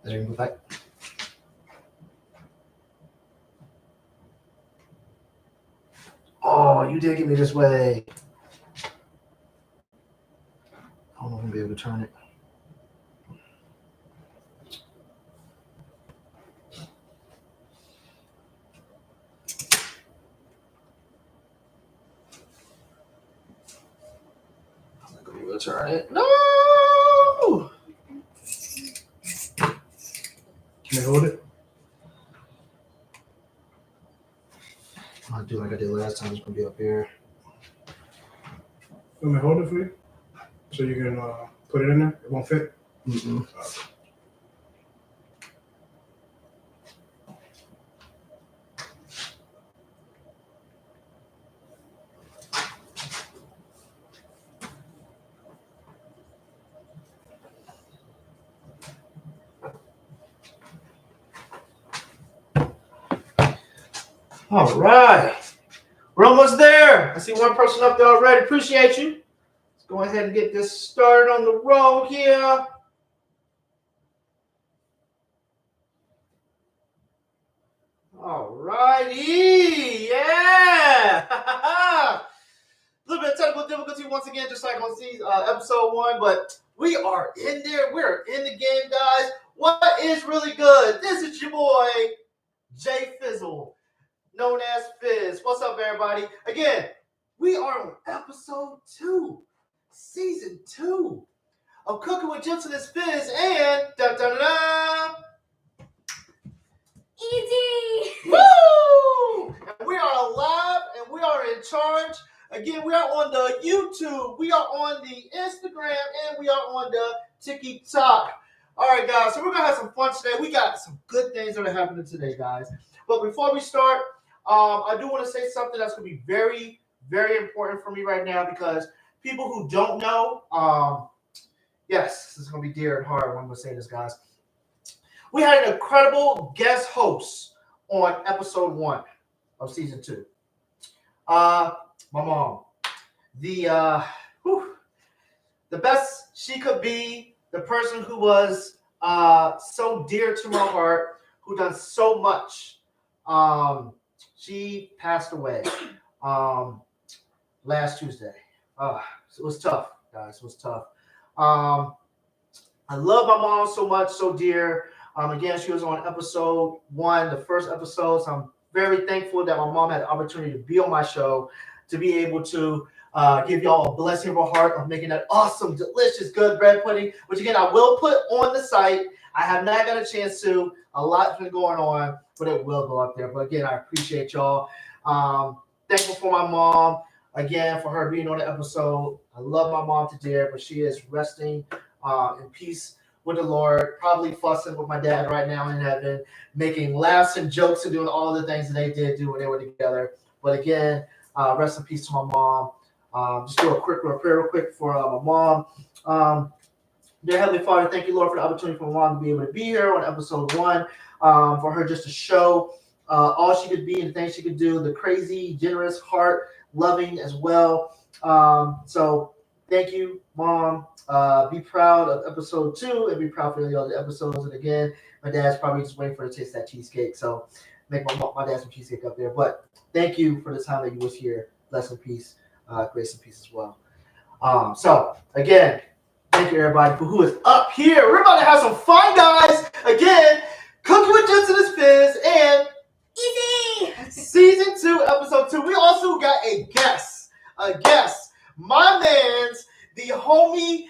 As we move back. Oh, you did get me this way. I don't know if I'm gonna be able to turn it. I'm not gonna be able to turn it. No! Can I hold it? I'll do like I did last time. It's gonna be up here. You want me to hold it for you? So you can put it in there? It won't fit? Mm-mm. All right. We're almost there. I see one person up there already. Appreciate you. Let's go ahead and get this started on the road here. All righty. Yeah. A little bit of technical difficulty once again, just like on episode 1, but we are in there. We're in the game, guys. What is really good? This is your boy, Jay Fizzle, known as FiZ. What's up, everybody? Again, we are on episode 2, season 2 of Cooking with Gentleness, FiZ, and da-da-da-da, Easy! woo! And we are live and we are in charge. Again, we are on the YouTube, we are on the Instagram, and we are on the TikTok. All right, guys, so we're going to have some fun today. We got some good things that are happening today, guys. But before we start, I do want to say something that's going to be very, very important for me right now, because people who don't know, yes, this is going to be dear and hard when I'm going to say this, guys. We had an incredible guest host on episode 1 of season 2. My mom, the best she could be, the person who was so dear to my heart, who done so much. She passed away last Tuesday. It was tough, guys. It was tough. I love my mom so much, so dear. Again, she was on episode 1, the first episode. So I'm very thankful that my mom had the opportunity to be on my show, to be able to give y'all a blessing of her heart of making that awesome, delicious, good bread pudding, which again, I will put on the site. I have not got a chance to. A lot's been going on, but it will go up there. But again, I appreciate y'all. Thankful for my mom, again, for her being on the episode. I love my mom to dear, but she is resting in peace with the Lord, probably fussing with my dad right now in heaven, making laughs and jokes and doing all the things that they did do when they were together. But again, rest in peace to my mom. Just do a quick prayer real quick for my mom. Dear Heavenly Father, thank you, Lord, for the opportunity for my mom to be able to be here on episode 1, for her just to show all she could be and the things she could do, the crazy, generous heart, loving as well. So thank you, Mom. Be proud of episode 2 and be proud for the other episodes. And again, my dad's probably just waiting for her to taste that cheesecake. So make my dad some cheesecake up there. But thank you for the time that you was here. Bless and peace, grace and peace as well. So again, thank you everybody for who is up here. We're about to have some fun, guys. Again, Cooking with Gentleness, FiZ, and Easy! season 2, episode 2. We also got a guest. My man's the homie.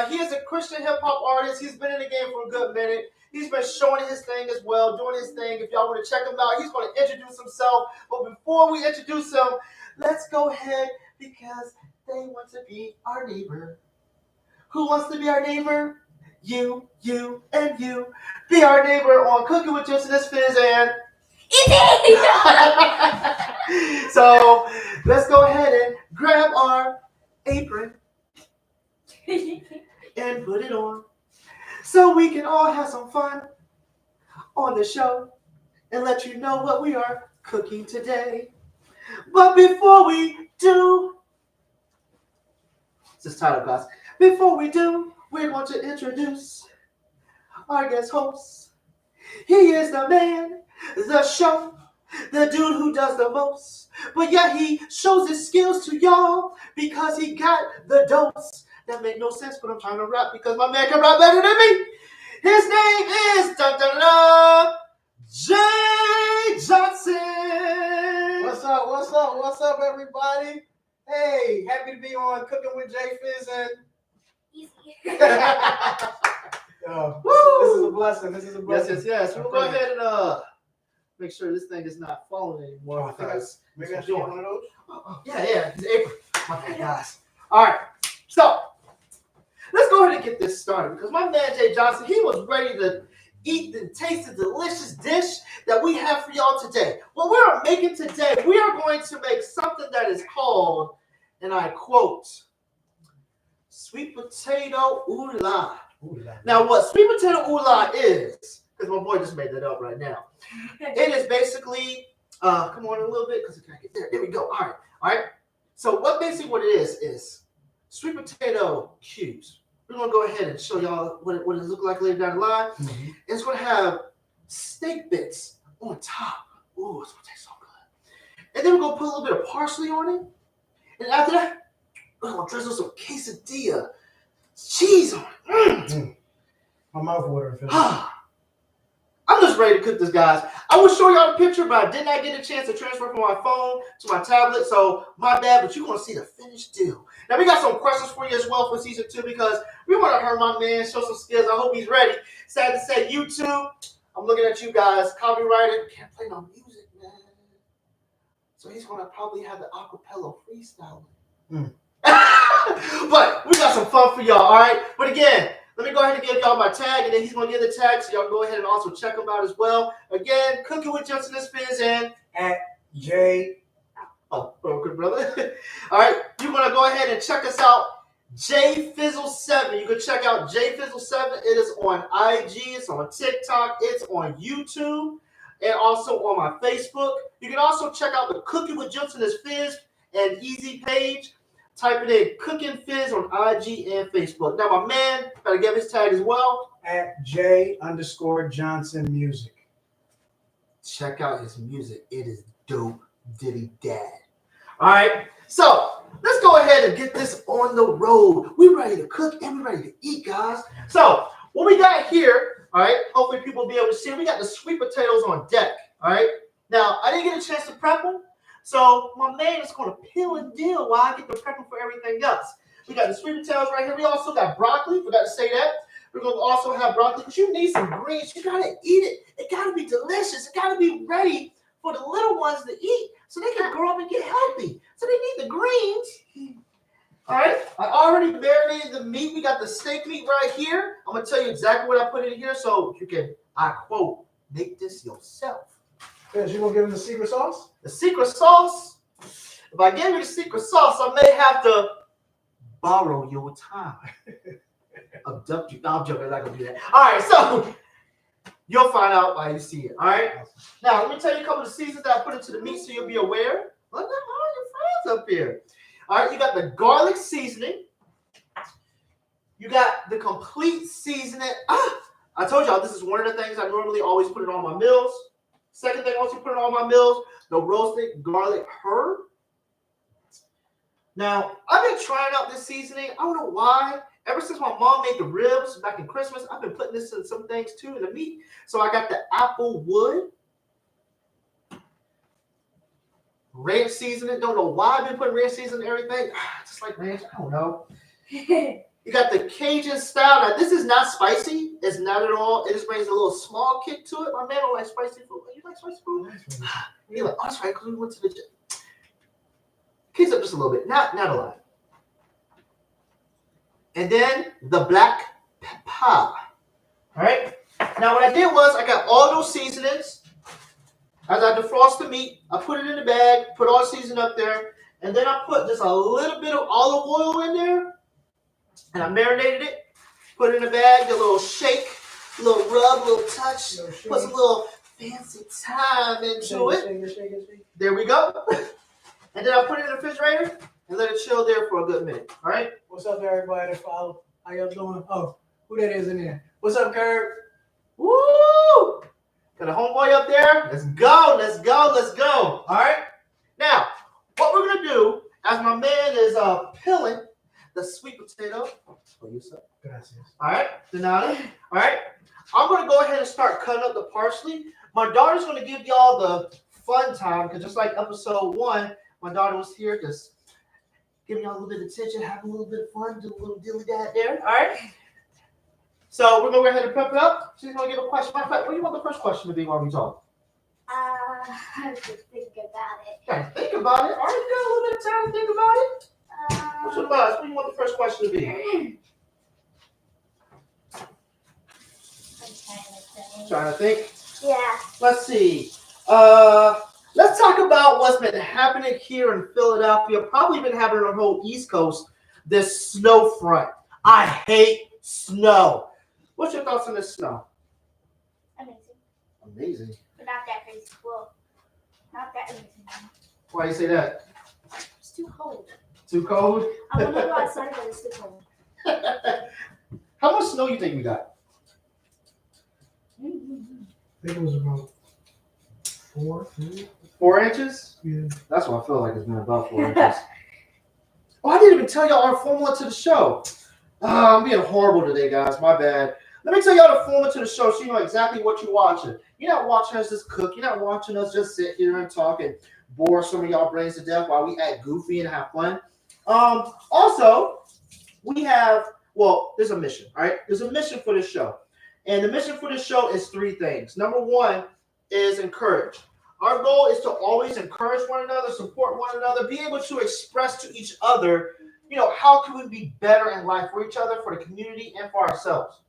He is a Christian hip hop artist. He's been in the game for a good minute. He's been showing his thing as well, doing his thing. If y'all want to check him out, he's going to introduce himself. But before we introduce him, let's go ahead, because they want to be our neighbor. Who wants to be our neighbor? You, and you. Be our neighbor on Cooking with Gentleness, FiZ, and Easy! so let's go ahead and grab our apron and put it on, so we can all have some fun on the show and let you know what we are cooking today. But before we do, it's this title, guys. Before we do, we're going to introduce our guest host. He is the man, the show, the dude who does the most. But yet he shows his skills to y'all because he got the dose. That made no sense, but I'm trying to rap because my man can rap better than me. His name is Jay Johnson. What's up, everybody? Hey, happy to be on Cooking with Jay FiZ and Easy. this is a blessing. Yes. We'll go ahead and make sure this thing is not falling anymore. Maybe I should get one of those. Yeah. It's April. My bad, guys. All right. So let's go ahead and get this started because my man Jay Johnson, he was ready to eat and taste the delicious dish that we have for y'all today. What we're making today, we are going to make something that is called, and I quote, sweet potato ooh la. Now, what sweet potato ooh la is, because my boy just made that up right now. It is basically, come on a little bit because I can't get there. There we go. All right. So what it is sweet potato cubes. We're gonna go ahead and show y'all what it looks like later down the line. Mm-hmm. It's gonna have steak bits on top. Ooh, it's gonna taste so good. And then we're gonna put a little bit of parsley on it. And after that, we're gonna drizzle some quesadilla cheese on it. Mm. My mouth watering. I'm just ready to cook this, guys. I will show y'all the picture, but I did not get a chance to transfer from my phone to my tablet, so my bad, but you're going to see the finished deal. Now, we got some questions for you as well for season 2 because we want to hear my man show some skills. I hope he's ready. Sad to say, YouTube, I'm looking at you guys. Copyrighted. Can't play no music, man. So he's going to probably have the acapella freestyling. But we got some fun for y'all, all right? But again, let me go ahead and give y'all my tag, and then he's going to give the tag, so y'all go ahead and also check him out as well. Again, Cooking with Gentleness, FiZ, and at J. Oh, good brother. All right, you're going to go ahead and check us out, JFizzle7. You can check out JFizzle7. It is on IG, it's on TikTok, it's on YouTube, and also on my Facebook. You can also check out the Cooking with Gentleness, FiZ, and Easy page. Type it in Cooking FiZ on IG and Facebook. Now, my man, gotta give his tag as well. At J_Johnson Music. Check out his music. It is dope diddy dad. All right. So, let's go ahead and get this on the road. We're ready to cook and we're ready to eat, guys. So, what we got here, all right, hopefully people will be able to see, we got the sweet potatoes on deck, all right? Now, I didn't get a chance to prep them. So my man is going to peel and deal while I get the prepping for everything else. We got the sweet potatoes right here. We also got broccoli. Forgot to say that. We're going to also have broccoli because you need some greens. You got to eat it. It got to be delicious. It got to be ready for the little ones to eat so they can grow up and get healthy. So they need the greens. All right. I already marinated the meat. We got the steak meat right here. I'm going to tell you exactly what I put in here so you can, I quote, make this yourself. Yes, you gonna give him the secret sauce? The secret sauce? If I give you the secret sauce, I may have to borrow your time. Abduct you. No, I'm joking. I'm not gonna do that. All right, so you'll find out while you see it. All right. Now, let me tell you a couple of seasons that I put into the meat so you'll be aware. Look at all your friends up here. All right, you got the garlic seasoning. You got the complete seasoning. I told y'all this is one of the things I normally always put it on my meals. Second thing I also put it on my meals, the roasted garlic herb. Now, I've been trying out this seasoning. I don't know why. Ever since my mom made the ribs back in Christmas, I've been putting this in some things too, in the meat. So I got the apple wood. Ranch seasoning. Don't know why I've been putting ranch seasoning in everything. Just like ranch. I don't know. You got the Cajun style. Now, this is not spicy. It's not at all. It just brings a little small kick to it. My man don't like spicy food. You like spicy food? You're like, oh, that's right, because we went to the gym. Kicks up just a little bit. Not a lot. And then the black pepper. All right? Now, what I did was I got all those seasonings. As I defrost the meat, I put it in the bag, put all the seasoning up there, and then I put just a little bit of olive oil in there. And I marinated it, put it in a bag, a little shake, a little rub, a little touch, put some little fancy thyme into it. There we go. And then I put it in the refrigerator and let it chill there for a good minute. All right? What's up, everybody that follow? How y'all doing? Oh, who that is in there? What's up, Kurt? Woo! Got a homeboy up there? Let's go, let's go, let's go. All right. Now, what we're gonna do, as my man is peeling the sweet potato. For you, sir. Gracias. All right, Donata. All right. I'm gonna go ahead and start cutting up the parsley. My daughter's gonna give y'all the fun time because just like episode 1, my daughter was here just giving y'all a little bit of attention, having a little bit of fun, do a little dilly dad there. All right. So we're gonna go ahead and prep it up. She's gonna give a question. Matter of fact, what do you want the first question to be while we talk? I have to think about it. Okay, think about it. All right, you got a little bit of time to think about it. What's your advice? What do you want the first question to be? I'm Trying to think. Yeah. Let's see. Let's talk about what's been happening here in Philadelphia. Probably been happening on the whole East Coast. This snow front. I hate snow. What's your thoughts on this snow? Amazing. Amazing. But not that crazy. Well, not that amazing. Why do you say that? It's too cold. Too cold? I want to go outside, but it's too cold. How much snow you think we got? I think it was about 4. 4 inches? Yeah. That's what I feel like it's been about 4 inches. Oh, I didn't even tell y'all our formula to the show. I'm being horrible today, guys. My bad. Let me tell y'all the formula to the show so you know exactly what you're watching. You're not watching us just cook. You're not watching us just sit here and talk and bore some of y'all brains to death while we act goofy and have fun. Also, we have, well, there's a mission, all right? There's a mission for this show. And the mission for this show is 3 things. Number 1 is encourage. Our goal is to always encourage one another, support one another, be able to express to each other, you know, how can we be better in life for each other, for the community, and for ourselves.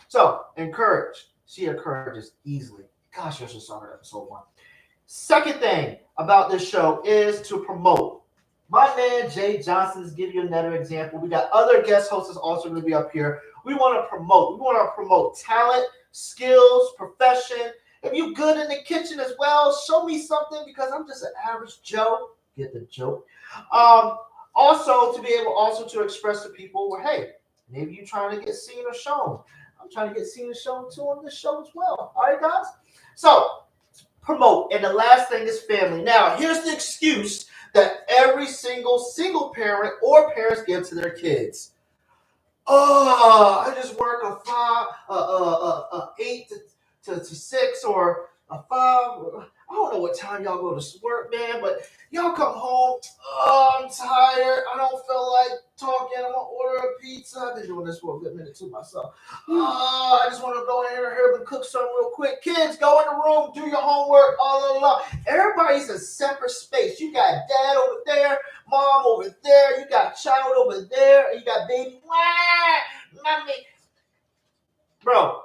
So, encourage. She encourages easily. Gosh, I should start episode 1. Second thing about this show is to promote. My man Jay Johnson is giving you another example. We got other guest hosts also going to be up here. We want to promote. We want to promote talent, skills, profession. If you're good in the kitchen as well, show me something because I'm just an average Joe. Get the joke. Also, to be able also to express to people, well, hey, maybe you're trying to get seen or shown. I'm trying to get seen and shown too on this show as well. All right, guys? So, promote. And the last thing is family. Now, here's the excuse that every single parent or parents give to their kids. Oh, I just work a 8 to 6 or a 5. I don't know what time y'all go to work, man, but y'all come home. Oh, I'm tired. I don't feel like talking. I'm gonna order a pizza. I've been doing this for a good minute too myself. Oh, I just want to go in here and cook something real quick. Kids, go in the room, do your homework. Everybody's in separate space. You got dad over there, mom over there. You got child over there. You got baby. Mommy. Bro.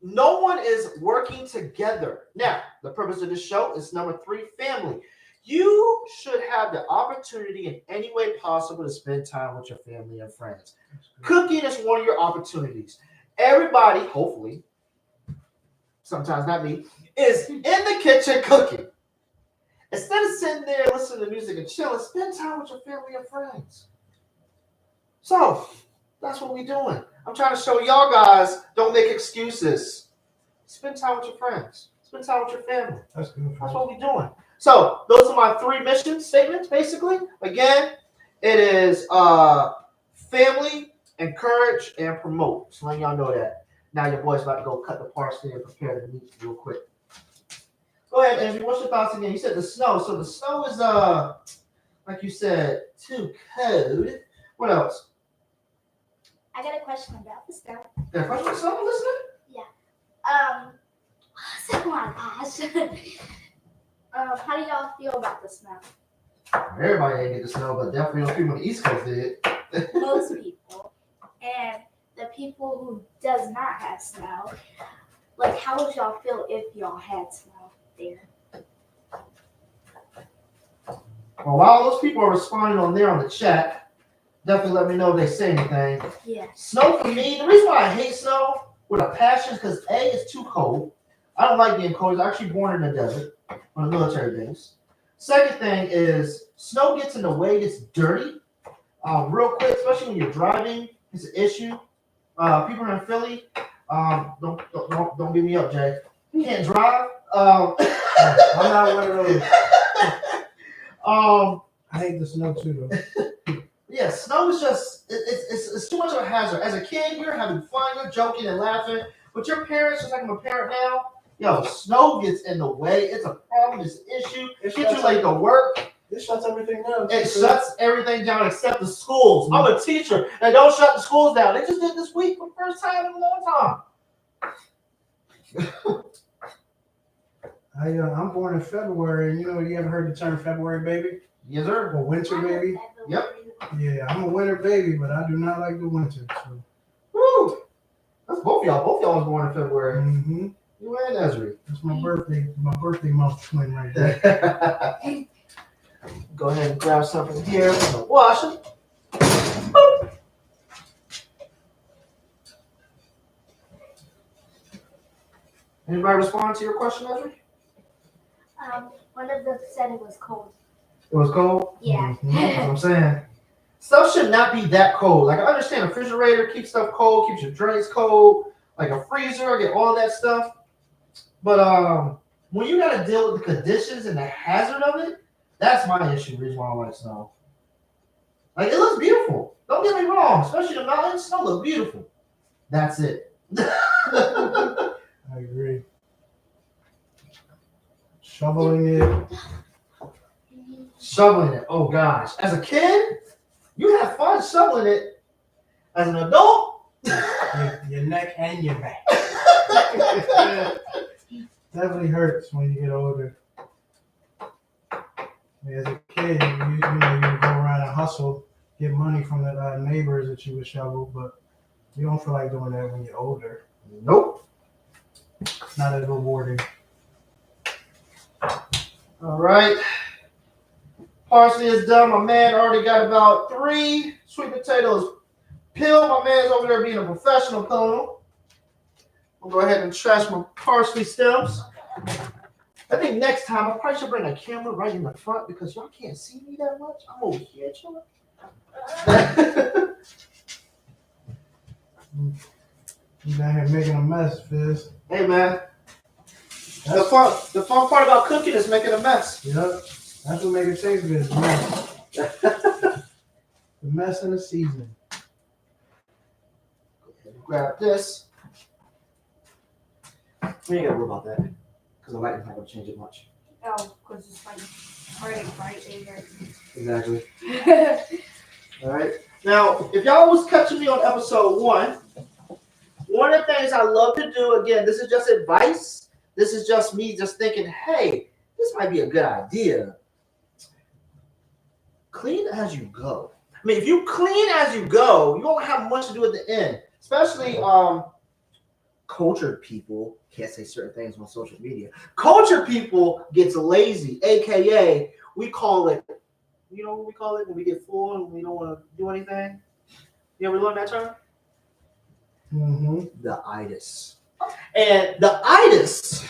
No one is working together. Now, the purpose of this show is number 3, family. You should have the opportunity in any way possible to spend time with your family and friends. Cooking is one of your opportunities. Everybody, hopefully, sometimes not me, is in the kitchen cooking. Instead of sitting there listening to music and chilling, spend time with your family and friends. So, that's what we're doing. I'm trying to show y'all guys, don't make excuses. Spend time with your friends. Spend time with your family. That's good. That's what we're doing. So those are my 3 mission statements, basically. Again, it is family, encourage, and promote. So letting y'all know that. Now your boy's about to go cut the parsley and prepare the meat real quick. Go ahead, Andrew. What's your thoughts again? You said the snow. So the snow is, like you said, too cold. What else? I got a question about the snow. Yeah, question for someone listening? Oh my gosh. How do y'all feel about the snow? Everybody didn't get the snow, but definitely the people on the East Coast did. Most people. And the people who does not have snow, like how would y'all feel if y'all had snow there? Well, while those people are responding on there on the chat, definitely let me know if they say anything. Yeah. Snow for me, the reason why I hate snow with a passion is because A, it's too cold. I don't like being cold. I was actually born in the desert on a military base. Second thing is snow gets in the way, gets dirty real quick, especially when you're driving. It's an issue. People in Philly, don't Don't beat me up, Jay. Can't drive. I'm not one of those. I hate the snow too, though. Yeah, snow is just it's too much of a hazard. As a kid, you're having fun, you're joking and laughing, but your parents, just like I'm a parent now, yo, snow gets in the way. It's a problem. It's an issue. It gets you late to work. It shuts everything down. It shuts everything down except the schools. I'm a teacher. They don't shut the schools down. They just did this week for the first time in a long time. I'm born in February, and you ever heard the term February baby Yes, sir. or winter baby? Yep. Yeah, I'm a winter baby, but I do not like the winter. So. Woo! That's both y'all. Both y'all was born in February. Mm-hmm. You and Ezri. That's my birthday month twin right there. Go ahead and grab something here. I'm gonna wash it. Anybody respond to your question, Ezri? One of them said it was cold. It was cold? Yeah. That's what I'm saying. Stuff should not be that cold. Like, I understand a refrigerator keeps stuff cold, keeps your drinks cold, like a freezer, get all that stuff. But when you got to deal with the conditions and the hazard of it, that's my issue, reason why I don't like snow. Like, it looks beautiful. Don't get me wrong. Especially the mountains, snow looks beautiful. That's it. I agree. Shoveling it. Shoveling it. Oh, gosh. As a kid, you have fun shoveling it. As an adult, your neck and your back. Definitely hurts when you get older. As a kid, you go around and hustle, get money from the neighbors that you would shovel, but you don't feel like doing that when you're older. nope. It's not as rewarding. All right. Parsley is done. My man already got about 3 sweet potatoes peeled. My man's over there being a professional peeling. I'll go ahead and trash my parsley stems. I think next time I probably should bring a camera right in the front because y'all can't see me that much. I'm over here chilling. You down here making a mess, FiZ. Hey man, the fun part about cooking is making a mess. Yep. That's what makes it taste good. The mess. The mess in the season. Go ahead and grab this. We ain't gotta worry about that because the lighting's not gonna change it much. Oh, because it's like burning right there. Exactly. All right. Now, if y'all was catching me on episode 1, one of the things I love to do, again, this is just advice. This is just me just thinking, hey, this might be a good idea. Clean as you go. I mean, if you clean as you go, you won't have much to do at the end. Especially cultured people can't say certain things on social media. Cultured people gets lazy, aka we call it. You know what we call it when we get full and we don't want to do anything? You ever learn that term? Mm-hmm. The itis. And the itis,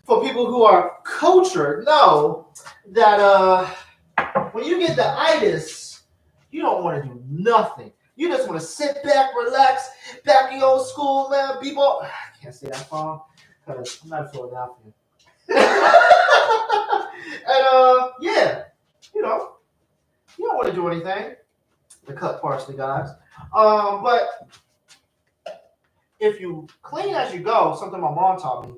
for people who are cultured, know that when you get the itis, you don't want to do nothing. You just want to sit back, relax, back in your old school, man. People, I can't say that far because I'm not a Philadelphian. And yeah, you don't want to do anything. The cut parsley, guys. But if you clean as you go, something my mom taught me,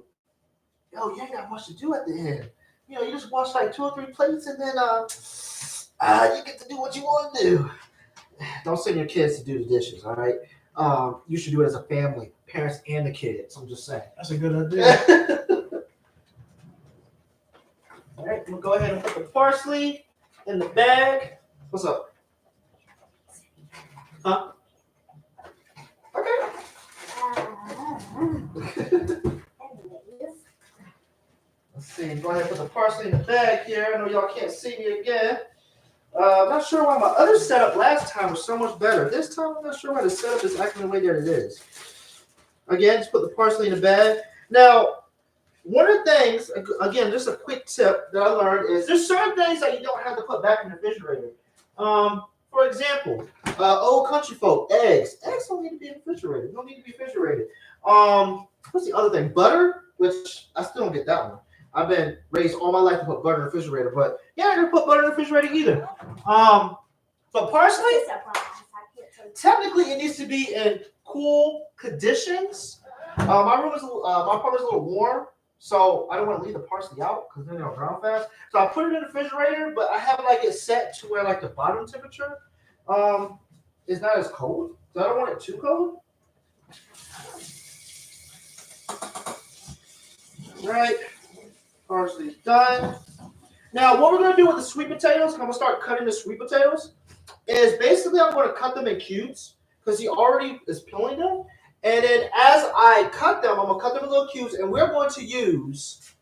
you ain't got much to do at the end. You just wash like 2 or 3 plates and then you get to do what you want to do. Don't send your kids to do the dishes, all right? You should do it as a family, parents and the kids. I'm just saying. That's a good idea. All right, we'll go ahead and put the parsley in the bag. What's up? Huh? Okay. Let's see. Go ahead and put the parsley in the bag here. I know y'all can't see me again. I'm not sure why my other setup last time was so much better. This time, I'm not sure why the setup is acting the way that it is. Again, just put the parsley in the bag. Now, one of the things, again, just a quick tip that I learned is there's certain things that you don't have to put back in the refrigerator. For example, old country folk, eggs. Eggs don't need to be in the refrigerator. They don't need to be refrigerated. what's the other thing? Butter, which I still don't get that one. I've been raised all my life to put butter in the refrigerator, but yeah, I didn't put butter in the refrigerator either. But parsley, It's a surprise. I can't tell you. technically it needs to be in cool conditions. My room is my apartment's a little warm, so I don't want to leave the parsley out because then they'll brown fast. So I put it in the refrigerator, but I have like it set to where like the bottom temperature is not as cold. So I don't want it too cold. Right, parsley's done. Now, what we're gonna do with the sweet potatoes, I'm gonna start cutting the sweet potatoes, is basically I'm gonna cut them in cubes because he already is peeling them. And then as I cut them, I'm gonna cut them in little cubes, and we're going to use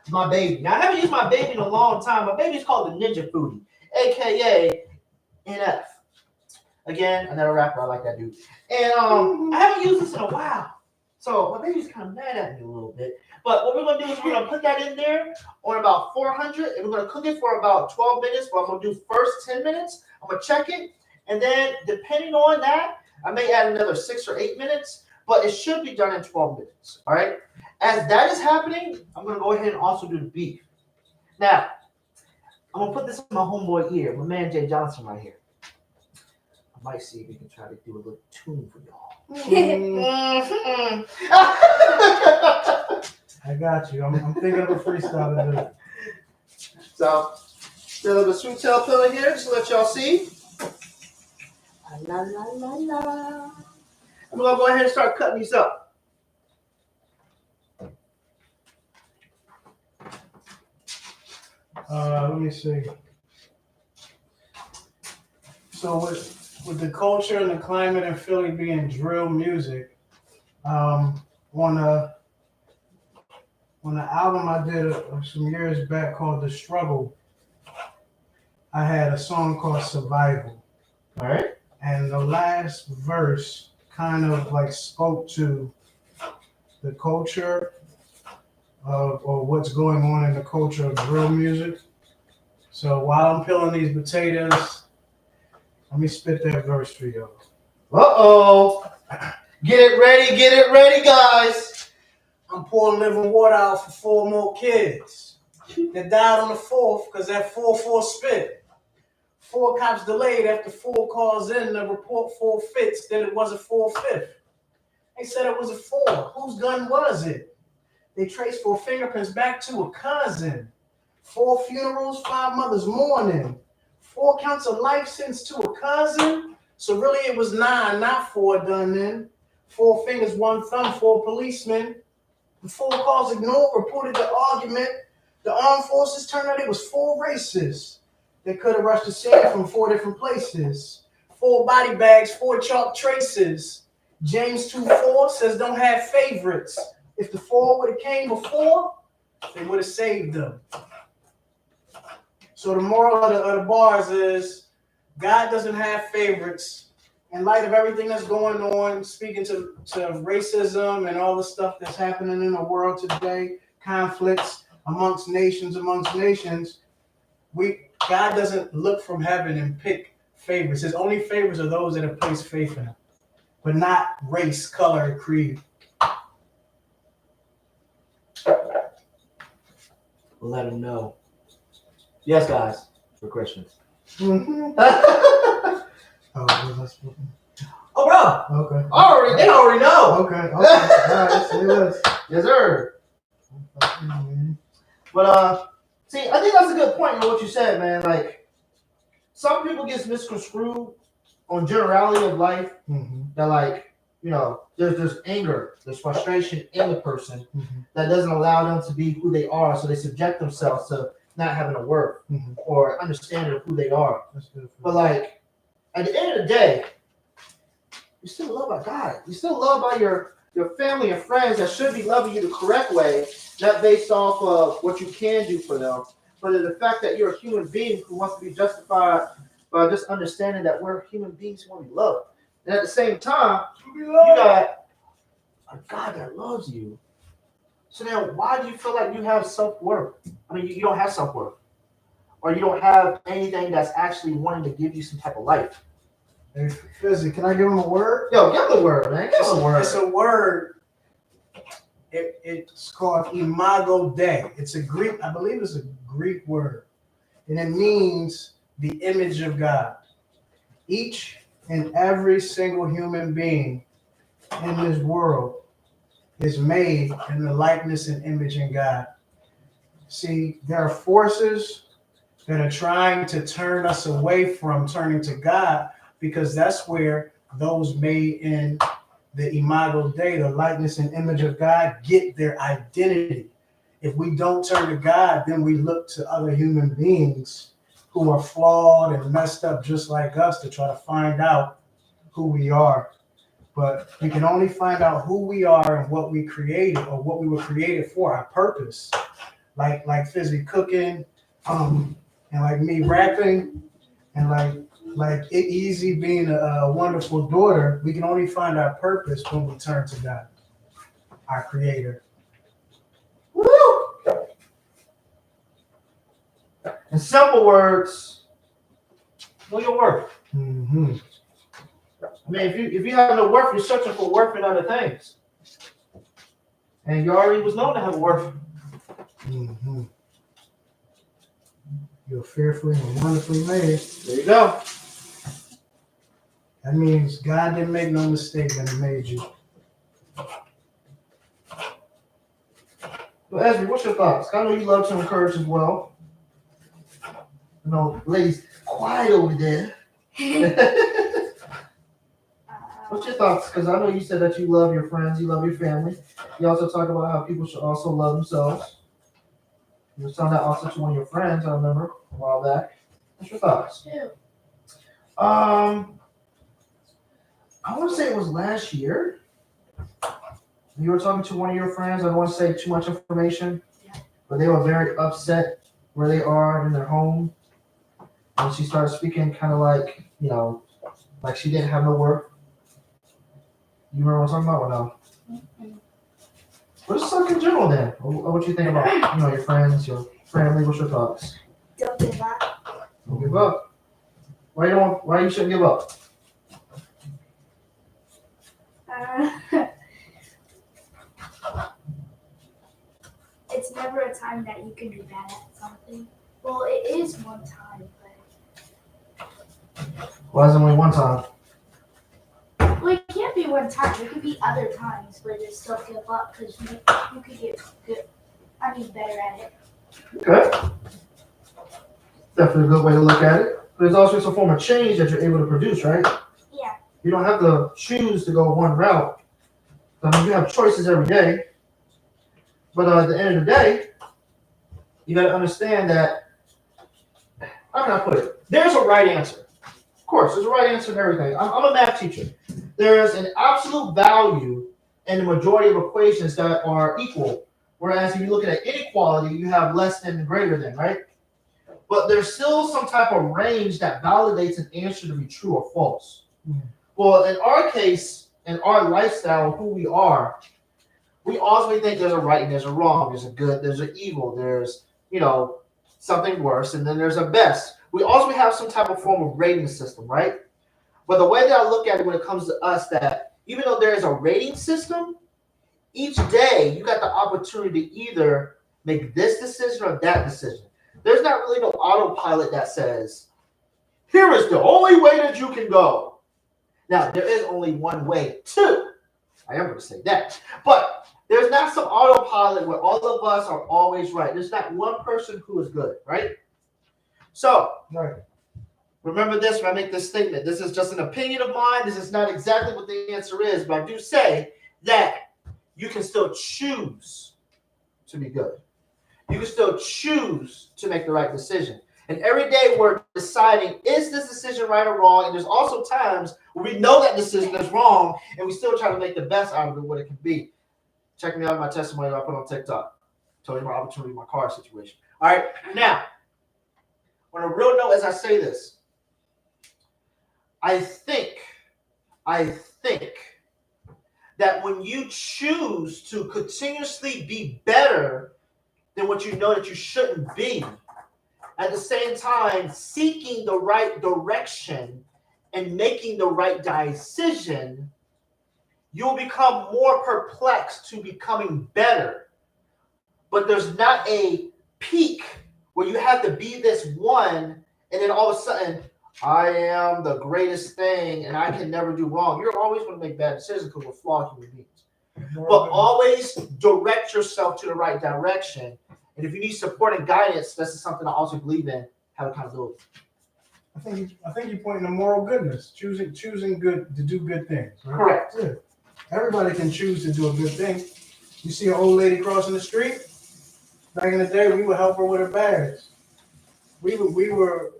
my baby. Now, I haven't used my baby in a long time. My baby's called the Ninja Foodie, aka NF. Again, another rapper. I like that dude. And I haven't used this in a while. So my baby's kind of mad at me a little bit. But what we're going to do is we're going to put that in there on about 400, and we're going to cook it for about 12 minutes. But I'm going to do first 10 minutes. I'm going to check it. And then depending on that, I may add another 6 or 8 minutes. But it should be done in 12 minutes. All right? As that is happening, I'm going to go ahead and also do the beef. Now, I'm going to put this in my homeboy ear, my man Jay Johnson right here. I might see if we can try to do a little tune for y'all. I got you. I'm thinking of a freestyle to do. So, a little sweet tail filling here, just to let y'all see. La la la la. I'm gonna go ahead and start cutting these up. Let me see. So with the culture and the climate in Philly being drill music, on the album I did some years back called The Struggle, I had a song called Survival. All right. And the last verse kind of like spoke to the culture of, or what's going on in the culture of drill music. So while I'm peeling these potatoes, let me spit that verse for you. Uh-oh. Get it ready, guys. I'm pouring living water out for 4 more kids that died on the 4th because that 4-4 spit. 4 cops delayed after 4 calls in to report 4 fits that it was a 4-5. They said it was a 4. Whose gun was it? They traced 4 fingerprints back to a cousin. 4 funerals, 5 mothers mourning. 4 counts of life sentence to a cousin. So really it was 9, not 4 done in. 4 fingers, 1 thumb, 4 policemen. The 4 calls ignored, reported the argument. The armed forces turned out it was 4 racists. They could have rushed the scene from 4 different places. 4 body bags, 4 chalk traces. James 2:4 says don't have favorites. If the 4 would have came before, they would have saved them. So the moral of the bars is God doesn't have favorites. In light of everything that's going on, speaking to racism and all the stuff that's happening in the world today, conflicts amongst nations, God doesn't look from heaven and pick favorites. His only favorites are those that have placed faith in him, but not race, color, and creed. We'll let them know. Yes, guys, for Christians. Mm-hmm. Oh, bro. Okay. They already know. Okay. All right, say this. Yes, sir. But see, I think that's a good point in what you said, man. Like, some people get misconstrued on generality of life. Mm-hmm. That, like, you know, there's anger, there's frustration in the person that doesn't allow them to be who they are, so they subject themselves to not having a word or understanding of who they are. But, like, at the end of the day, you're still loved by God. You're still loved by your family and friends that should be loving you the correct way, not based off of what you can do for them, but the fact that you're a human being who wants to be justified by just understanding that we're human beings who want to be loved. And at the same time, you got a God that loves you. So now, why do you feel like you have self-worth? I mean, you don't have self-worth. Or you don't have anything that's actually wanting to give you some type of life. Hey, FiZ, can I give him a word? Yo, give him a word, man. Give him a word. It's a word It's called Imago Dei. It's a Greek, I believe it's a Greek word, and it means the image of God. Each and every single human being in this world is made in the likeness and image in God. See, there are forces that are trying to turn us away from turning to God because that's where those made in the Imago Dei, the likeness and image of God, get their identity. If we don't turn to God, then we look to other human beings who are flawed and messed up just like us to try to find out who we are. But we can only find out who we are and what we created or what we were created for, our purpose. Like FiZ cooking, and like me rapping, and like it easy being a wonderful daughter. We can only find our purpose when we turn to God, our creator. Woo! In simple words, know your worth. Mm-hmm. I mean, if you have no worth, you're searching for worth in other things. And you already was known to have worth. Mm-hmm. You're fearfully and wonderfully made. There you go. That means God didn't make no mistake when He made you. Well, Esri, what's your thoughts? I know you love to encourage as well. You know, ladies, quiet over there. What's your thoughts? Because I know you said that you love your friends, you love your family. You also talk about how people should also love themselves. You were telling that also to one of your friends, I remember, a while back. What's your thoughts? I want to say it was last year. You were talking to one of your friends. I don't want to say too much information, but they were very upset where they are in their home. And she started speaking kind of like, like she didn't have no worth. You remember what I'm talking about or no? But just talk in general then. What you think about, your friends, your family? What's your thoughts? Don't give up. Don't give up. Why you shouldn't give up? It's never a time that you can be bad at something. Well, it is one time, but Why is it only one time? well, it can't be one time. It could be other times, but just don't give up because you could get good. Better at it. Okay. Definitely a good way to look at it. But it's also a form of change that you're able to produce, right? Yeah. You don't have to choose to go one route. I mean, you have choices every day. But at the end of the day, you got to understand that, how can I put it? There's a right answer. Of course, there's a right answer to everything. I'm a math teacher. There's an absolute value in the majority of equations that are equal. Whereas if you look at inequality, you have less than and greater than, right? But there's still some type of range that validates an answer to be true or false. Mm-hmm. Well, in our case, in our lifestyle, who we are, we always think there's a right and there's a wrong, there's a good, there's an evil, there's, something worse, and then there's a best. We also have some type of form of rating system, right? But the way that I look at it when it comes to us, that even though there is a rating system, each day you got the opportunity to either make this decision or that decision. There's not really no autopilot that says, here is the only way that you can go. Now, there is only one way to. I am going to say that. But there's not some autopilot where all of us are always right. There's not one person who is good, right? So, remember this when I make this statement. This is just an opinion of mine. This is not exactly what the answer is, but I do say that you can still choose to be good. You can still choose to make the right decision. And every day we're deciding, is this decision right or wrong? And there's also times where we know that decision is wrong, and we still try to make the best out of it, what it can be. Check me out in my testimony I put on TikTok. Tell you my opportunity, my car situation. All right, now, on a real note, as I say this, I think that when you choose to continuously be better than what you know that you shouldn't be, at the same time seeking the right direction and making the right decision, you'll become more perplexed to becoming better. But there's not a peak where you have to be this one, and then all of a sudden, I am the greatest thing, and I can never do wrong. You're always going to make bad decisions because we're flawed human beings. But always direct yourself to the right direction. And if you need support and guidance, this is something I also believe in. Have accountability. I think you're pointing to moral goodness, choosing good to do good things. Right? Correct. Yeah. Everybody can choose to do a good thing. You see an old lady crossing the street. Back in the day, we would help her with her bags. We were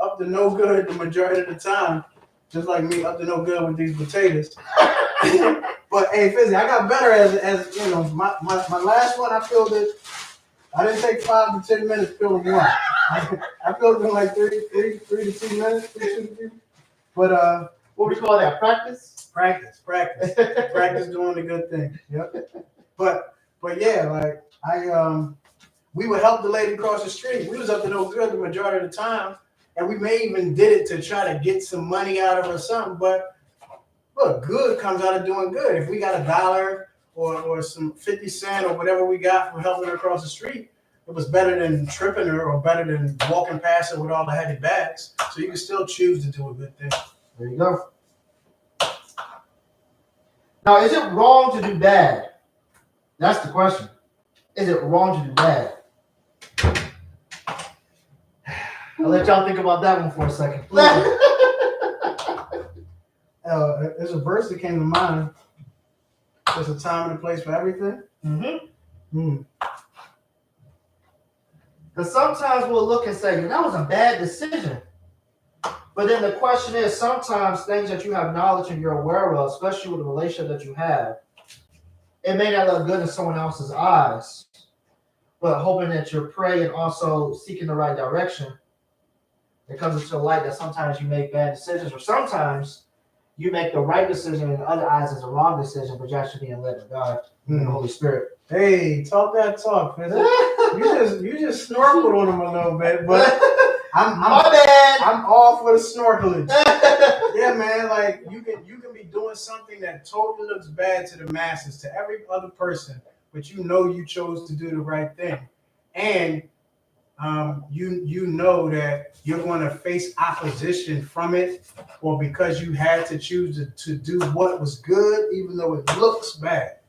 up to no good the majority of the time, just like me up to no good with these potatoes. But hey, FiZ, I got better as you know. My last one, I filled it. I didn't take 5 to 10 minutes filling one. I filled it in like 3 to 2 minutes. But What we call that? Practice? practice doing the good thing. Yep. But yeah, like we would help the lady cross the street. We was up to no good the majority of the time, and we may even did it to try to get some money out of her or something. But look, good comes out of doing good. If we got $1 or some 50 cents or whatever we got from helping her cross the street, it was better than tripping her or better than walking past her with all the heavy bags. So you can still choose to do a good thing. There you go. Now, is it wrong to do bad? That's the question. Is it wrong to do bad? I'll let y'all think about that one for a second. There's a verse that came to mind. There's a time and a place for everything. Mm-hmm. Because sometimes we'll look and say, that was a bad decision. But then the question is, sometimes things that you have knowledge and you're aware of, especially with the relationship that you have, it may not look good in someone else's eyes. But hoping that you're praying, also seeking the right direction, it comes into the light that sometimes you make bad decisions, or sometimes you make the right decision in other eyes is a wrong decision, but you're actually being led by God and the Holy Spirit. Hey, talk that talk, man. you just snorkeled on him a little bit, but I'm all for the snorkeling. Yeah, man. Like you can be doing something that totally looks bad to the masses, to every other person, but you know you chose to do the right thing, and you know that you're going to face opposition from it, or because you had to choose to do what was good, even though it looks bad.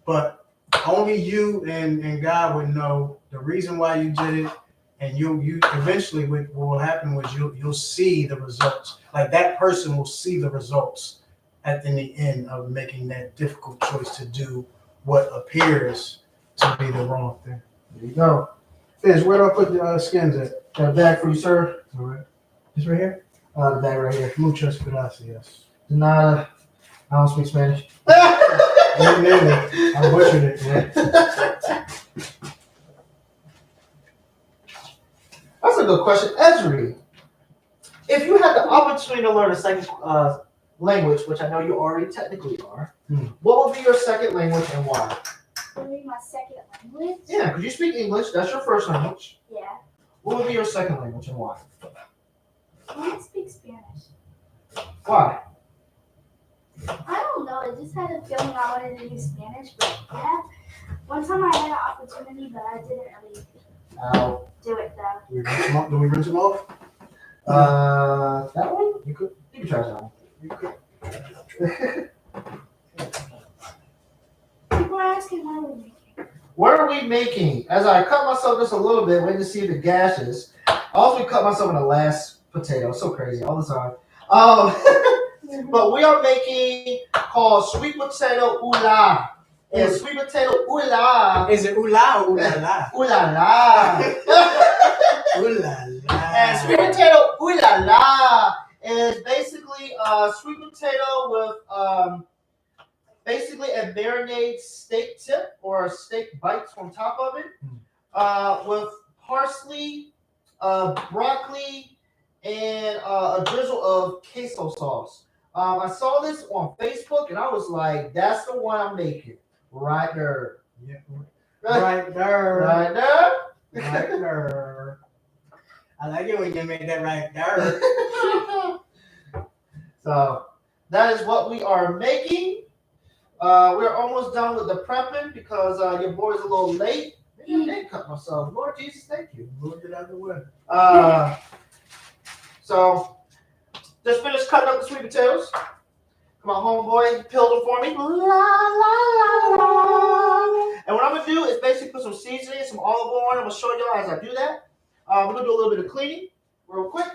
But only you and God would know the reason why you did it, and you eventually what will happen was you'll see the results. Like that person will see the results in the end of making that difficult choice to do what appears to be the wrong thing. There you go. FiZ, where do I put the skins at? Got a bag for you, sir. All right. This right here? The bag right here. Muchas gracias. Nah, I don't speak Spanish. Me neither. I butchered it, man. That's a good question. Esri, if you had the opportunity to learn a second language, which I know you already technically are, what would be your second language and why? What would be my second language? Yeah, because you speak English. That's your first language. Yeah. What would be your second language and why? I want to speak Spanish. Why? I don't know. I just had a feeling I wanted to do Spanish, but yeah. One time I had an opportunity, but I didn't really do it though. Do we rinse them off? That one? You could. You can try that one. You could. People are asking what are we making. What are we making? As I cut myself just a little bit, waiting to see the gashes. I also cut myself in the last potato. So crazy all the time. But we are making called sweet potato ula. And sweet potato ula. Is it ula or ula la? Ula la. Ula la. And sweet potato ula la is basically a sweet potato with basically a marinade steak tip or steak bites on top of it, with parsley, broccoli, and a drizzle of queso sauce. I saw this on Facebook and I was like, that's the one I'm making. Right there. Yeah. Right there. Right there. Right there. I like it when you make that right there. So that is what we are making. We're almost done with the prepping because your boy's a little late. Maybe I did cut myself. Lord Jesus, thank you. Moved it out of the way. So just finished cutting up the sweet potatoes. My homeboy peeled them for me. La, la, la, la. And what I'm gonna do is basically put some seasoning, some olive oil on. I'm gonna show y'all as I do that. We're gonna do a little bit of cleaning real quick.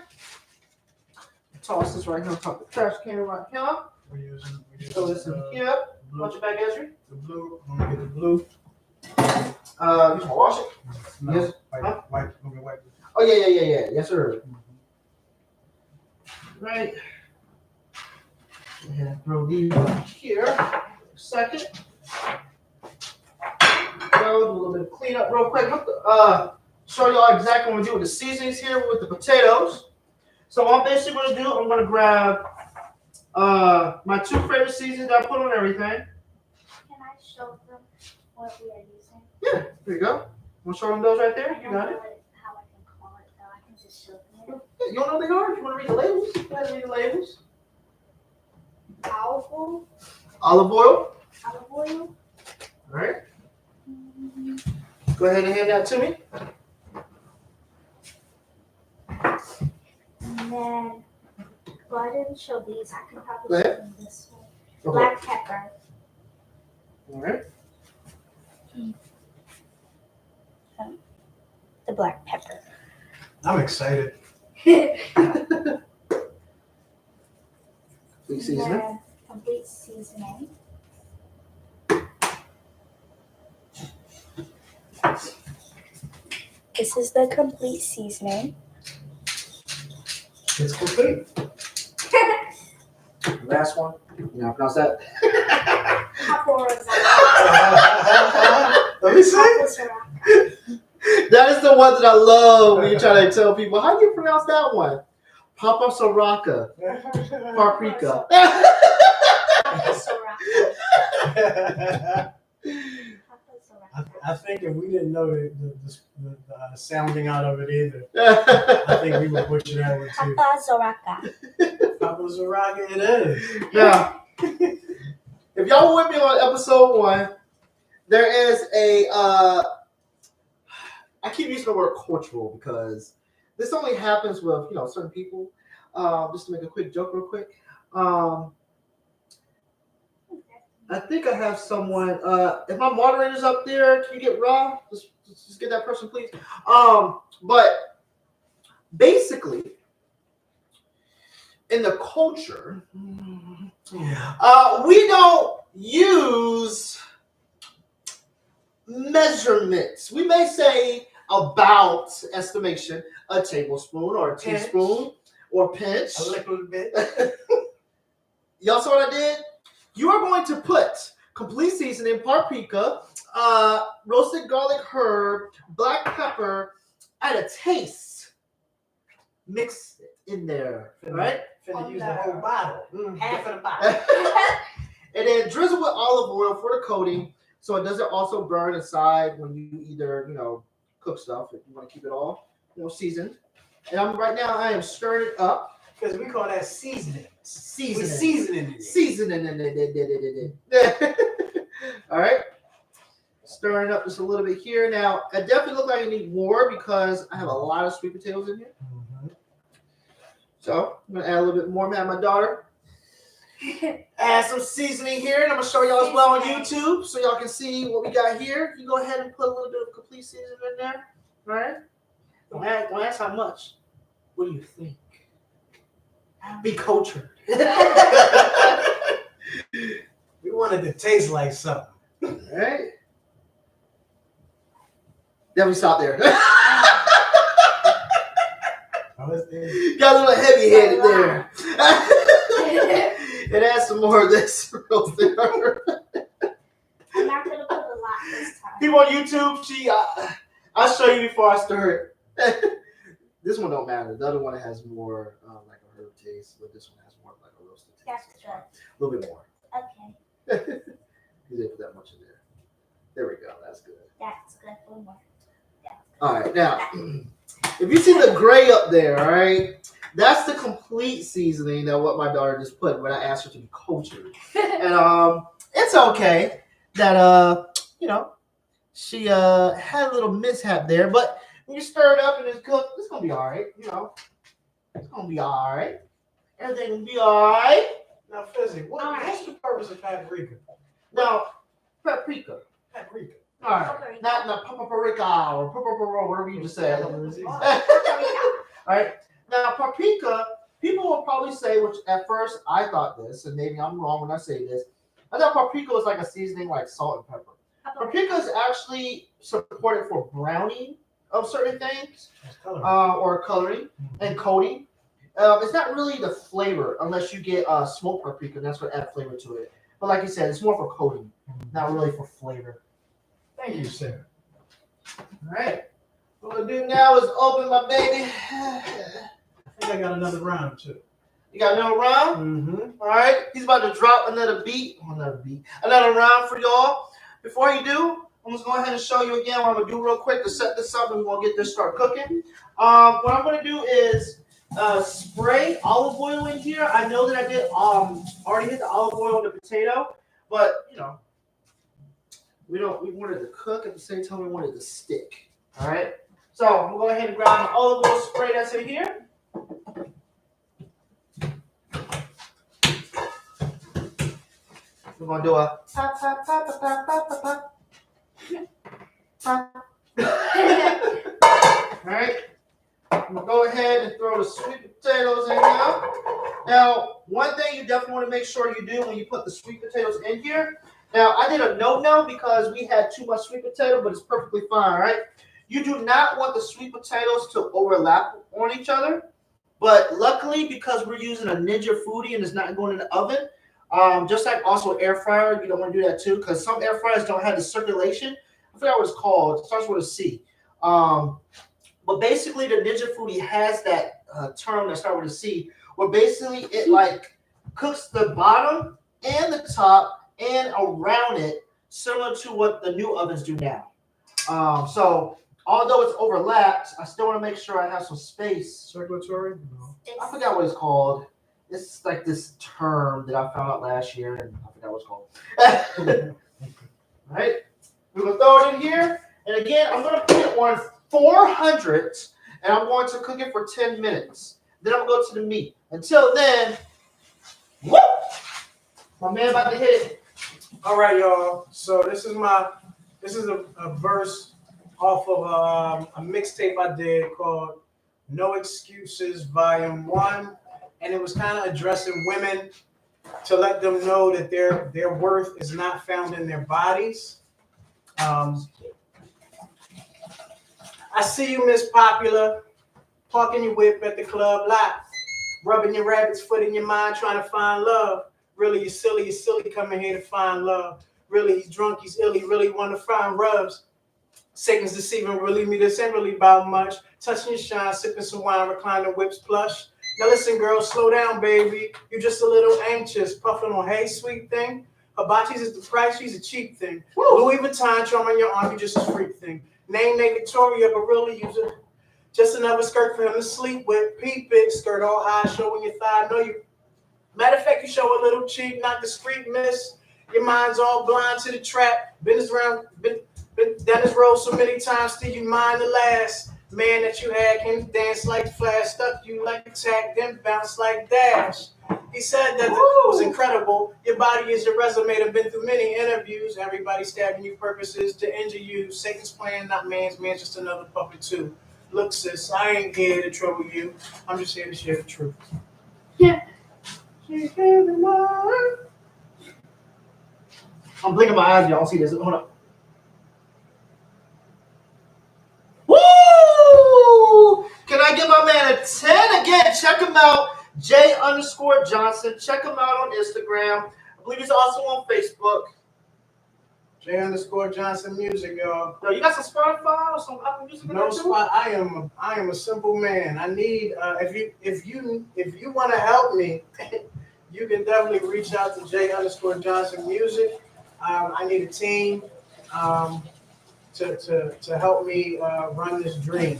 Toss this right here on top of the trash can right here. We're using Throw this in here. Watch your back, Ezra. the blue. I'm gonna get the blue. You want to wash it? No, Yes. Wipe. I'm gonna wipe it. Oh yeah. Yes, sir. Right. Go ahead and throw these right here. A second. Go do a little bit of cleanup real quick. Show y'all exactly what we do with the seasonings here with the potatoes. So what I'm basically gonna do, I'm gonna grab my 2 favorite seasonings that I put on everything. Can I show them what we are using? Yeah, there you go. Want to show them those right there? You got it. How I can call it though. I can just show them. Yeah, you don't know what they are? If you want to read the labels, go ahead and read the labels. Olive oil. Olive oil. Olive oil. All right. Go ahead and hand that to me. And then go ahead and show these. I can Go probably ahead. show them this one. Go ahead. Black pepper. All right. The black pepper. I'm excited. Complete seasoning. Then complete seasoning. This is the complete seasoning. It's complete. Last one. You know how to pronounce that? Let me see. That is the one that I love when you try to tell people, how do you pronounce that one? Papa Soraka. Paprika. I think if we didn't know the sounding out of it either, I think we would butcher that one too. Papa Zoraka. Papa Zoraga, it is. Now, if y'all were with me on episode 1, there is a, I keep using the word cultural because this only happens with, certain people. Just to make a quick joke real quick. I think I have someone, if my moderator's up there, can you get Rob? Just get that person, please. But basically, in the culture, we don't use measurements. We may say about estimation, a tablespoon or a teaspoon or pinch. A little bit. Y'all saw what I did? You are going to put complete seasoning, paprika, roasted garlic herb, black pepper, and a taste. Mix it in there, right? Finna use the whole bottle. Half of the bottle. And then drizzle with olive oil for the coating so it doesn't also burn inside when you either, cook stuff. If you want to keep it all, seasoned. And right now I am stirring it up. Because we call that seasoning. Seasoning. Seasoning. Seasoning. All right. Stirring up just a little bit here. Now, I definitely look like I need more because I have a lot of sweet potatoes in here. Mm-hmm. So I'm going to add a little bit more. My daughter. Add some seasoning here. And I'm going to show y'all as well on YouTube so y'all can see what we got here. You go ahead and put a little bit of complete seasoning in there. All right. Don't ask how much. What do you think? Be cultured. We wanted to taste like something. All right. Then we stop there. Got a little heavy headed there. And add some more of this roasted herb. I'm not gonna put a lot this time. People on YouTube, I'll show you before I stir it. This one don't matter. The other one has more like a herb taste, but this one has more like a roasted taste. That's good. A little bit more. Okay. You didn't put that much in there. There we go. That's good. That's good. One more. All right. Now, if you see the gray up there, all right, That's the complete seasoning that what my daughter just put when I asked her to be cultured. And it's okay that she had a little mishap there, but when you stir it up and it's cooked, it's gonna be all right. It's gonna be all right. Everything will be all right. Now, FiZ, what's the purpose of paprika? Now, paprika. Paprika. All right. Not paprika or whatever you just said. All right. Now, paprika, people will probably say, which at first I thought this, and maybe I'm wrong when I say this, I thought paprika was like a seasoning like salt and pepper. Paprika is actually supported for browning of certain things, or coloring and coating. It's not really the flavor unless you get smoked paprika. That's what add flavor to it. But like you said, it's more for coating, not really for flavor. Thank you, sir. All right. What we'll do now is open my baby. I think I got another round too. You got another round? Mm-hmm. All right. He's about to drop another round for y'all. Before you do, I'm just going to go ahead and show you again what I'm going to do real quick to set this up and we're going to get this start cooking. What I'm going to do is spray olive oil in here. I know that I did already hit the olive oil on the potato, but we wanted to cook at the same time we wanted to stick. All right. So I'm going to go ahead and grab the olive oil spray that's in here. We're going to do a pop, pop, pop, pop, pop, pop, pop, pop. All right. I'm going to go ahead and throw the sweet potatoes in now. Now, one thing you definitely want to make sure you do when you put the sweet potatoes in here. Now, I did a no because we had too much sweet potato, but it's perfectly fine, right? You do not want the sweet potatoes to overlap on each other. But luckily, because we're using a Ninja Foodie and it's not going in the oven, just like also air fryer, you don't want to do that too, because some air fryers don't have the circulation. I forgot what it's called. It starts with a C. But basically, the Ninja Foodie has that term that starts with a C, where basically it like cooks the bottom and the top and around it, similar to what the new ovens do now. So although it's overlapped, I still want to make sure I have some space. Circulatory? No. I forgot what it's called. It's like this term that I found out last year, and I forgot what it's called. All right, we're gonna throw it in here, and again, I'm gonna put it on 400, and I'm going to cook it for 10 minutes. Then I'm gonna go to the meat. Until then, whoop! My man about to hit it. All right, y'all. So this is a verse off of a mixtape I did called No Excuses Volume 1. And it was kind of addressing women to let them know that their worth is not found in their bodies. I see you, Miss Popular, parking your whip at the club lot, rubbing your rabbit's foot in your mind, trying to find love. Really, you're silly coming here to find love. Really, he's drunk, he's ill, he really want to find rubs. Satan's deceiving, really me, this ain't really about much. Touching your shine, sipping some wine, reclining whips plush. Now listen, girl, slow down, baby. You're just a little anxious, puffing on, hey, sweet thing. Hibachi's is the price, she's a cheap thing. Woo. Louis Vuitton, charm on your arm, you just a freak thing. Name Victoria, but really you just another skirt for him to sleep with. Peep it, skirt all high, showing your thigh. No, you. Matter of fact, you show a little cheek, not discreet, miss. Your mind's all blind to the trap. Been down this road so many times till you mind the last. Man that you had came to dance like Flash, stuck you like a tack, then bounce like Dash. He said that it was incredible. Your body is your resume. I've been through many interviews. Everybody stabbing you purposes to injure you. Satan's plan, not man's just another puppet too. Look, sis, I ain't here to trouble you. I'm just here to share the truth. Yeah. I'm blinking my eyes, y'all. See this? Hold up. Woo! Can I give my man a 10 again? Check him out, J_Johnson. Check him out on Instagram. I believe he's also on Facebook. J_Johnson Music, y'all. Yo, you got some Spotify or some Apple Music? No spot. I am a simple man. I need if you want to help me, you can definitely reach out to J_Johnson Music. I need a team to help me run this dream.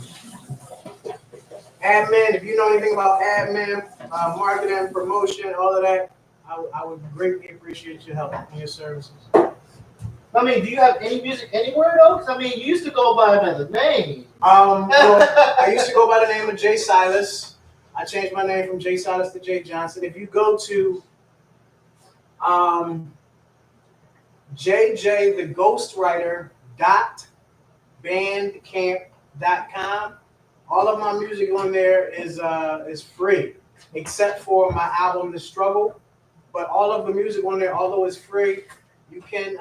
admin. If you know anything about admin, marketing, promotion, all of that, I would greatly appreciate your help and your services. I mean, do you have any music anywhere though? 'Cause I mean, you used to go by another name. Well, I used to go by the name of Jay Silas. I changed my name from Jay Silas to Jay Johnson. If you go to jjtheghostwriter.bandcamp.com, all of my music on there is free, except for my album The Struggle. But all of the music on there, although it's free, you can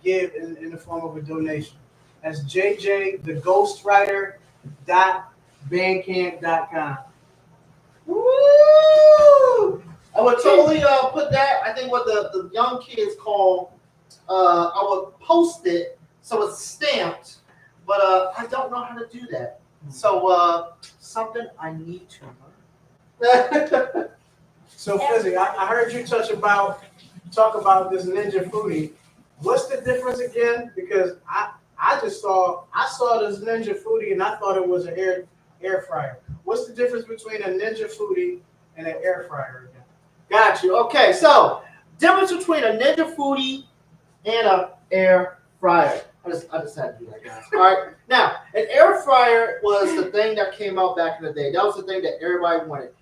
give in the form of a donation. That's jjtheghostwriter.bandcamp.com. Woo! I would totally put that. I think what the young kids call. I would post it so it's stamped, but I don't know how to do that. So something I need to learn. So, Fizzy, I heard you talk about this Ninja Foodie. What's the difference again? Because I saw this Ninja Foodie and I thought it was an air fryer. What's the difference between a Ninja Foodie and an air fryer again? Got you. Okay, so difference between a Ninja Foodie and an air fryer. I just had to do that, guys. All right. Now, an air fryer was the thing that came out back in the day. That was the thing that everybody wanted.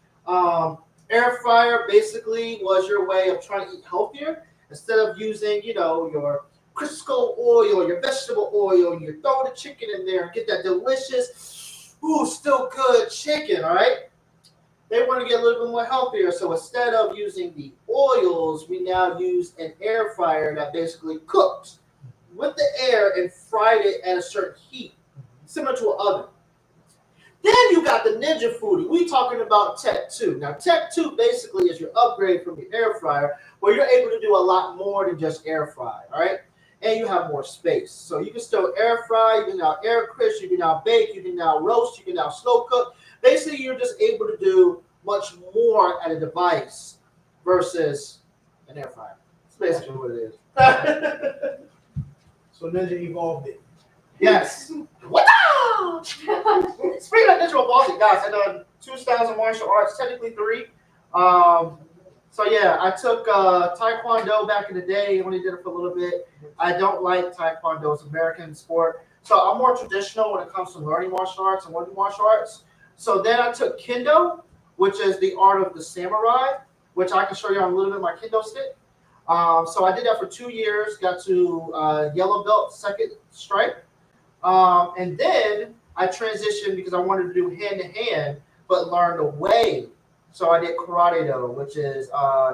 Air fryer basically was your way of trying to eat healthier. Instead of using, your Crisco oil or your vegetable oil, you throw the chicken in there and get that delicious, still good chicken, all right? They want to get a little bit more healthier. So instead of using the oils, we now use an air fryer that basically cooks with the air and fried it at a certain heat, similar to an oven. Then you got the Ninja Foodie. We talking about Tech 2. Now, Tech 2 basically is your upgrade from the air fryer, where you're able to do a lot more than just air fry, all right? And you have more space. So you can still air fry, you can now air crisp, you can now bake, you can now roast, you can now slow cook. Basically, you're just able to do much more at a device versus an air fryer. That's basically what it is. So Ninja evolved it. Yes. What? Speaking of Ninja evolved it, guys, I done 2 styles of martial arts, technically 3. So yeah, I took Taekwondo back in the day. I only did it for a little bit. I don't like Taekwondo. It's an American sport. So I'm more traditional when it comes to learning martial arts and learning martial arts. So then I took Kendo, which is the art of the samurai, which I can show you on a little bit of my Kendo stick. So I did that for 2 years, got to yellow belt, second stripe. And then I transitioned because I wanted to do hand-to-hand, but learned a way. So I did Karate Do, which is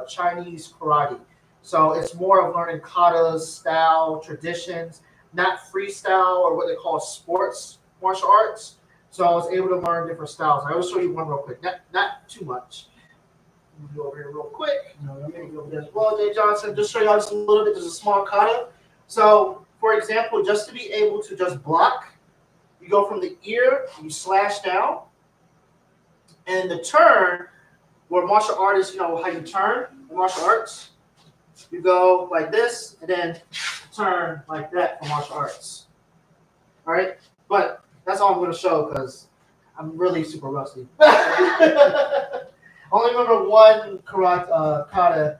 Chinese karate. So it's more of learning katas, style, traditions, not freestyle or what they call sports martial arts. So I was able to learn different styles. I will show you one real quick, not too much. Let me go over here real quick. Let me go over there as well, Jay Johnson. Just show you just a little bit. There's a small kata. So, for example, just to be able to just block, you go from the ear, you slash down, and the turn, where martial artists, how you turn in martial arts, you go like this, and then turn like that for martial arts. All right? But that's all I'm going to show because I'm really super rusty. I only remember one kata,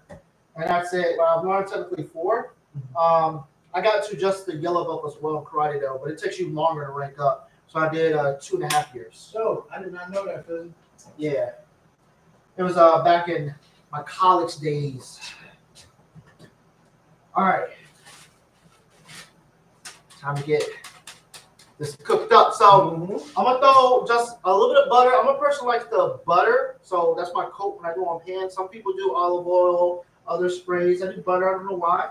and that's it. Well, I've learned technically 4. I got to just the yellow belt as well in Karate Do, but it takes you longer to rank up. So I did 2.5 years. So I did not know that, Phil. Yeah. It was back in my college days. All right. Time to get this cooked up. So I'm going to throw just a little bit of butter. I'm a person who likes the butter. So that's my coat when I do on pan. Some people do olive oil, other sprays. I do butter. I don't know why.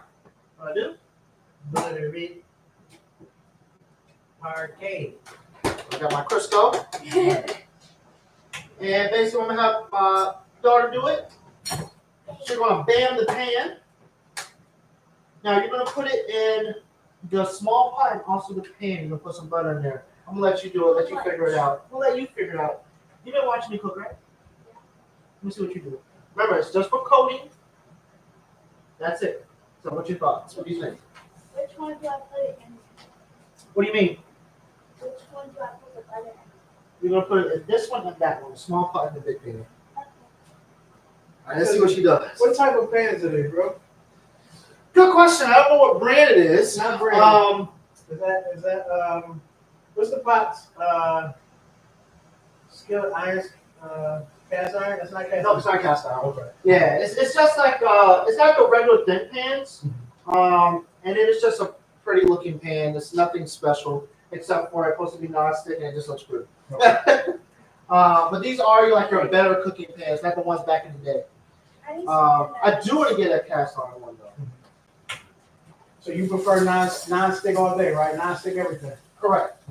What I do? Butter, meat. Arcade. I got my Crisco. And basically, I'm going to have my daughter do it. She's going to bam the pan. Now, you're going to put it in the small pot and also the pan. You're going to put some butter in there. I'm going to let you do it. Let you figure it out. I'm going to let you figure it out. You've been watching me cook, right? Let me see what you do. Remember, it's just for coating. That's it. So, what's your thoughts? What do you think? Which one do I put it in? What do you mean? Which one do I put the butter in? We're gonna put it in this one and that one, the small pot and the big pan. All right, let's see what she does. What type of pans are they, bro? Good question. I don't know what brand it is. Not brand. Is that what's the pots? Skillet iron, cast iron? That's not cast No, iron. it's not cast iron. Okay. Yeah, it's just like it's not the regular thin pans, and it is just a pretty looking pan. It's nothing special except for it's supposed to be non-stick and it just looks good. Okay. But these are like your better cooking pans, not the ones back in the day. I do want to get a cast iron one though. So you prefer non-stick all day, right? Non-stick everything. Correct.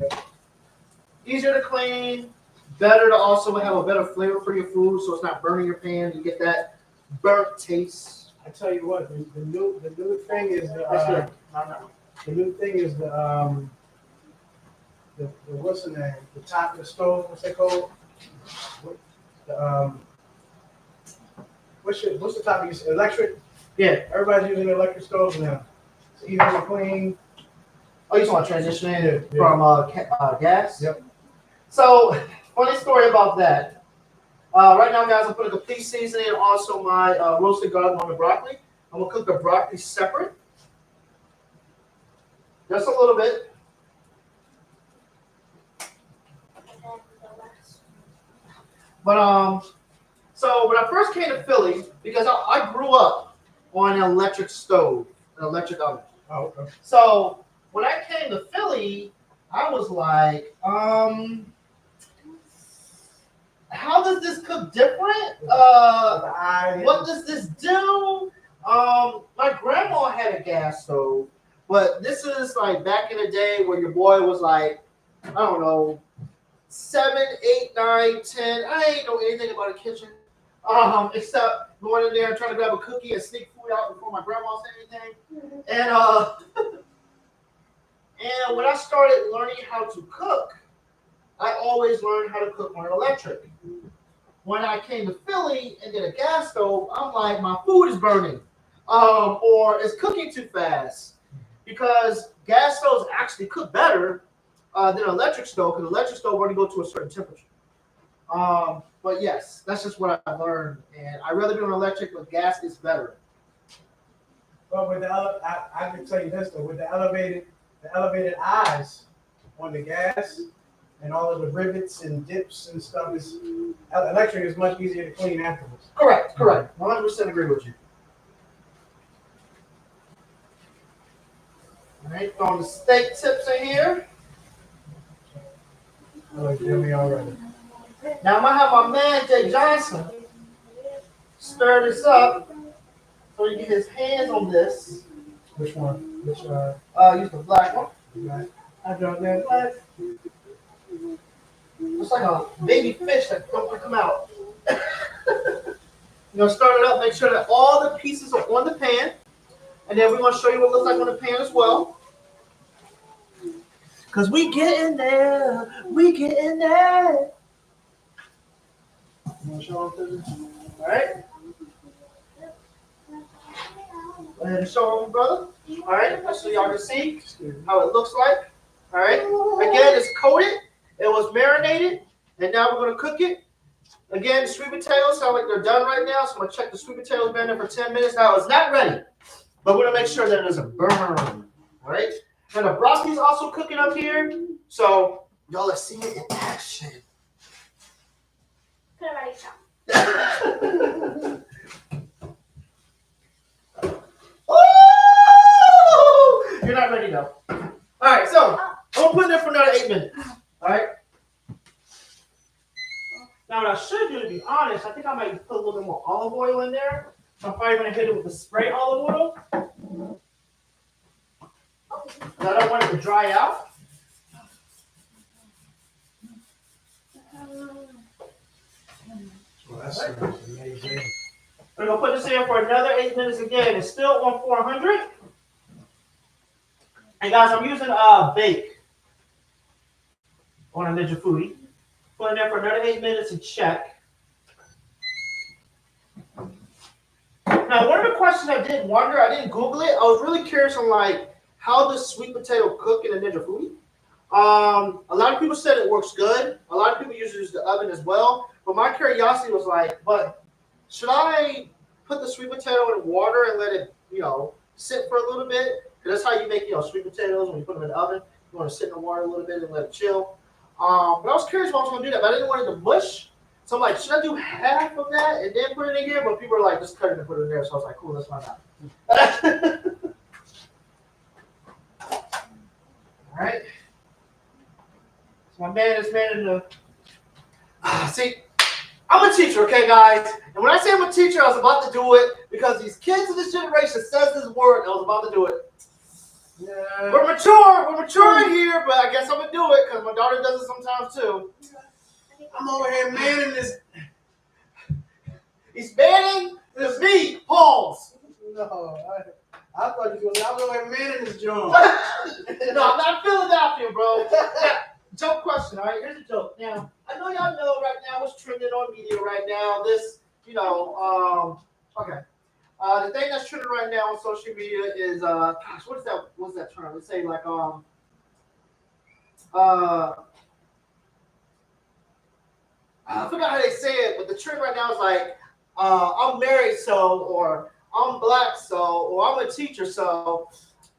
Easier to clean, better to also have a better flavor for your food, so it's not burning your pan. You get that burnt taste. I tell you what, the new thing is That's good. the new thing is the what's the name? The top of the stove. What's that called? What's the top of your electric? Yeah. Everybody's using electric stoves now. It's easy to clean. Oh, you just want to transition in Yeah. from gas? Yep. So, funny story about that. Right now, guys, I'm putting a pea seasoning and also my roasted garlic on the broccoli. I'm going to cook the broccoli separate. Just a little bit. But, so when I first came to Philly, because I grew up on an electric stove, an electric oven. Oh, okay. So when I came to Philly, I was like, how does this cook different? What does this do? My grandma had a gas stove, but this is like back in the day where your boy was like, I don't know, 7, 8, 9, 10. I ain't know anything about a kitchen, except going in there and trying to grab a cookie and sneak food out before my grandma said anything. And when I started learning how to cook, I always learned how to cook on an electric. When I came to Philly and did a gas stove, I'm like, my food is burning, or it's cooking too fast, because gas stoves actually cook better than an electric stove, because electric stove only go to a certain temperature. But yes, that's just what I learned, and I rather do an electric, but gas is better. But with I can tell you this though, with the elevated eyes on the gas and all of the rivets and dips and stuff, electric is much easier to clean afterwards. Correct. 100% agree with you. All right, throwing the steak tips in here. I like Jimmy already. Now I'm gonna have my man Jay Johnson stir this up so he get his hands on this. Which one? Which Use the black one. black? I dropped that black. It's like a baby fish that don't want to come out. You're gonna start it up, make sure that all the pieces are on the pan, and then we're gonna show you what it looks like on the pan as well. Cause we get in there. You want to show them to me? All right. Go ahead and show them, brother. All right, so y'all can see how it looks like. All right. Again, it's coated. It was marinated, and now we're gonna cook it. Again, the sweet potatoes sound like they're done right now, so I'm gonna check the sweet potatoes been there for 10 minutes. Now it's not ready, but we're gonna make sure that it doesn't burn. All right. And the broccoli's also cooking up here, so y'all are seeing it in action. Put it right Oh! You're not ready though. All right, so I'm putting it for another 8 minutes. All right. Now, what I should do, to be honest, I think I might put a little bit more olive oil in there. So I'm probably gonna hit it with the spray olive oil. I don't want it to dry out. Well, that's amazing. We're gonna put this in for another 8 minutes again. It's still on 400. And guys, I'm using bake on a Ninja Foodie. Put it in there for another 8 minutes and check. Now, one of the questions I did wonder, I didn't Google it. I was really curious on like how does sweet potato cook in a Ninja Foodie. A lot of people said it works good. A lot of people use the oven as well. But my curiosity was like, but should I put the sweet potato in water and let it, sit for a little bit? Because that's how you make, sweet potatoes when you put them in the oven. You want to sit in the water a little bit and let it chill. But I was curious if I was going to do that, but I didn't want it to mush. So I'm like, should I do half of that and then put it in here? But people are like, just cut it and put it in there. So I was like, cool, that's fine. All right. So my man is man in the. See, I'm a teacher, okay, guys? And when I say I'm a teacher, I was about to do it because these kids of this generation says this word, and I was about to do it. Yeah. We're mature in here, but I guess I'm gonna do it because my daughter does it sometimes too. I'm over here manning this. He's manning the meat. Pause. No, I thought you were going to say, I'm over here manning this joint. No, I'm not Philadelphia, bro. Joke question, all right? Here's a joke. Now, I know y'all know right now what's trending on media right now. This, okay. The thing that's trending right now on social media is, what's that term? Let's say like, I forgot how they say it, but the trend right now is like, I'm married, so, or I'm black, so, or I'm a teacher, so.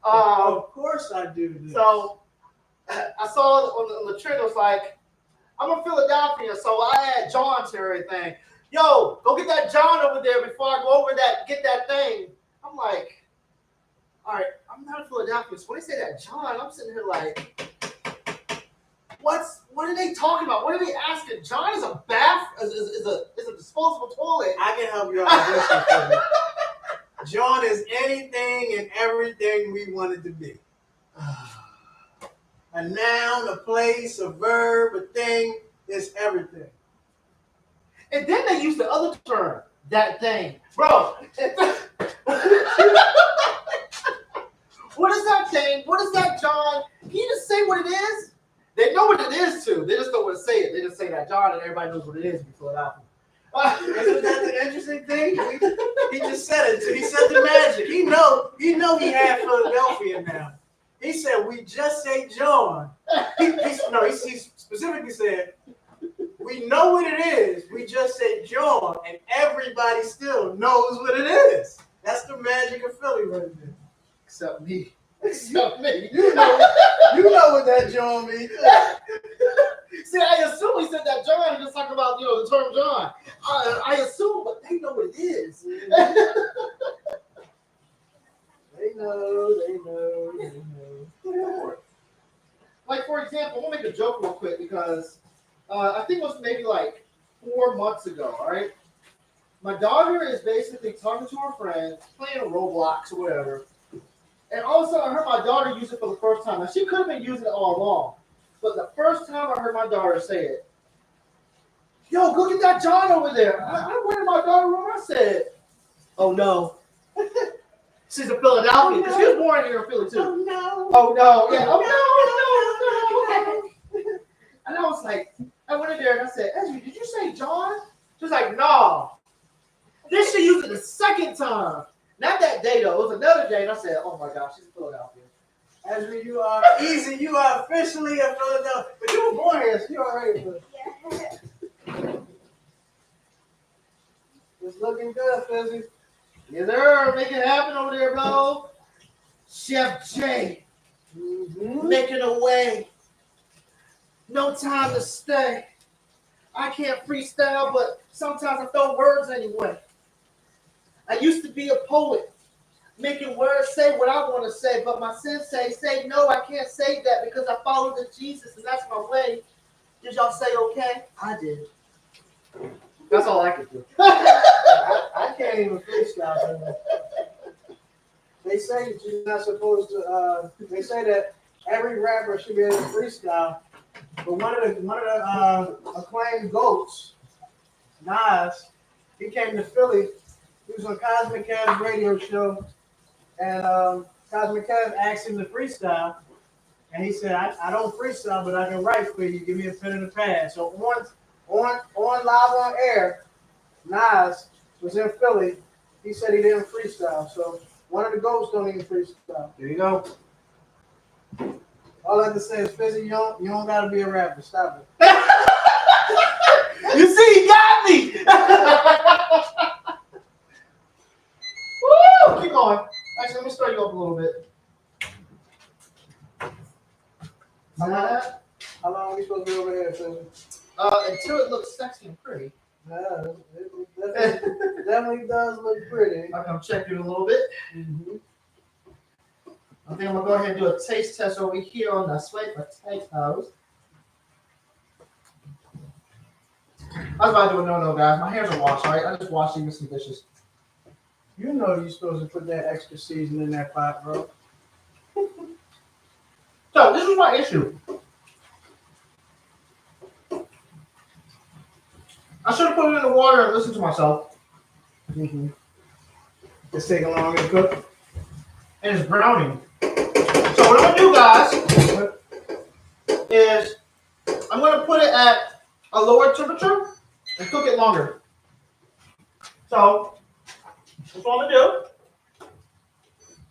Of course I do this. So, I saw on the trend, it was like, I'm from Philadelphia, so I add John to everything. Yo, go get that John over there before I go over get that thing. I'm like, all right, I'm not in Philadelphia, so when they say that John, I'm sitting here like, what are they talking about? What are they asking? John is a is a disposable toilet. I can help you out with this. John is anything and everything we want it to be. A noun, a place, a verb, a thing, it's everything. And then they use the other term, that thing. Bro. What is that thing? What is that, John? Can you just say what it is? They know what it is, too. They just don't want to say it. They just say that, John, and everybody knows what it is before it happens. Isn't that the interesting thing? He just said it. He said the magic. He know he had Philadelphia now. He said, we just say John. He specifically said, we know what it is. We just say John, and everybody still knows what it is. That's the magic of Philly right there. Except me. Except me. You know what that John means. See, I assume he said that John and just talking about, the term John. I assume, but they know what it is. They know. Like, for example, I'm going to make a joke real quick because I think it was maybe like 4 months ago, all right? My daughter is basically talking to her friends, playing Roblox or whatever. And all of a sudden, I heard my daughter use it for the first time. Now, she could have been using it all along. But the first time I heard my daughter say it, yo, go get that John over there. I went in my daughter's room. I said, oh, no. She's in Philadelphia. She was born here in Philly, too. Oh, no. Oh, no. Yeah. Oh, no. And I was like, I went in there and I said, Ezra, did you say John? She was like, no. Then she used it the second time. Not that day, though. It was another day. And I said, oh, my gosh, she's in Philadelphia. Ezra, you are easy. You are officially a Philadelphia. But you were born here, so you're already. Yeah. It's looking good, Fizzy. Yes, sir. Make it happen over there, bro. Chef J. Making a way. No time to stay. I can't freestyle, but sometimes I throw words anyway. I used to be a poet, making words say what I want to say, but my sensei say, no, I can't say that because I follow the Jesus and that's my way. Did y'all say okay? I did. That's all I could do. I can't even freestyle. They say that you're not supposed to. They say that every rapper should be able to freestyle. But one of the acclaimed goats, Nas, he came to Philly. He was on Cosmic Cav's radio show, and Cosmic Cav asked him to freestyle, and he said, "I don't freestyle, but I can write for you. Give me a pen and a pad." So on live on air, Nas was in Philly. He said he didn't freestyle. So one of the goats don't even freestyle. There you go. All I have to say is, FiZ, you don't gotta be a rapper. Stop it. You see, he got me. Woo! Keep going. Actually, let me stir you up a little bit. How long are we supposed to be over here, FiZ? Until it looks sexy and pretty. Yeah, it definitely does look pretty. I'm gonna check you a little bit. Mm-hmm. I think I'm gonna go ahead and do a taste test over here on the sweet potatoes. I was about to do a no, guys. My hands are washed, right? I just washed even some dishes. You know you're supposed to put that extra seasoning in that pot, bro. So this is my issue. I should have put it in the water and listened to myself. Mm-hmm. It's taking longer to cook. And it's browning. So what I'm gonna do, guys, is I'm gonna put it at a lower temperature and cook it longer. So that's what I'm gonna do.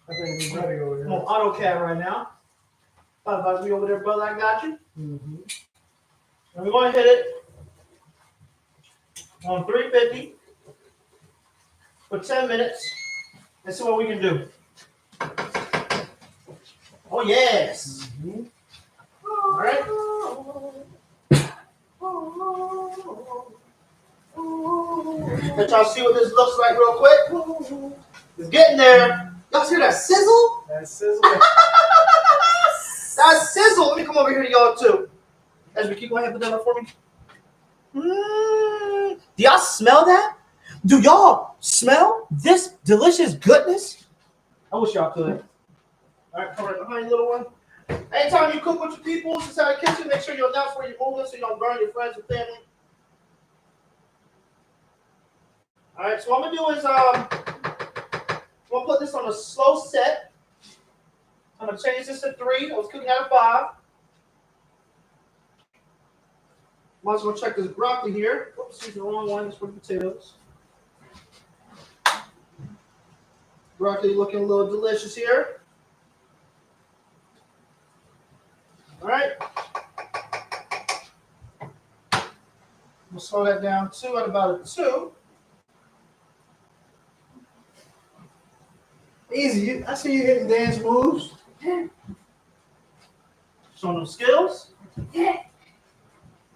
I think it's ready over I'm here. on AutoCAD right now. About to be over there, brother. I got you. Mm-hmm. And we're gonna hit it on 350 for 10 minutes and see what we can do. Oh yes. Mm-hmm. All right. Let y'all see what this looks like real quick. It's getting there. Y'all see that sizzle? That's sizzling. That sizzle. Let me come over here to y'all too. As we keep going, put that up for me. Do y'all smell that? Do y'all smell this delicious goodness? I wish y'all could. All right, come right behind you, little one. Anytime you cook with your people inside the kitchen, make sure you announce where you're moving so you don't burn your friends and family. All right, so what I'm gonna do is I'm gonna put this on a slow set. I'm gonna change this to 3. I was cooking at a 5. I'm also gonna check this broccoli here. Oops, this is the wrong one. It's for the potatoes. Broccoli looking a little delicious here. All right. We'll slow that down too at about a 2. Easy. I see you hitting dance moves. Showing them skills. All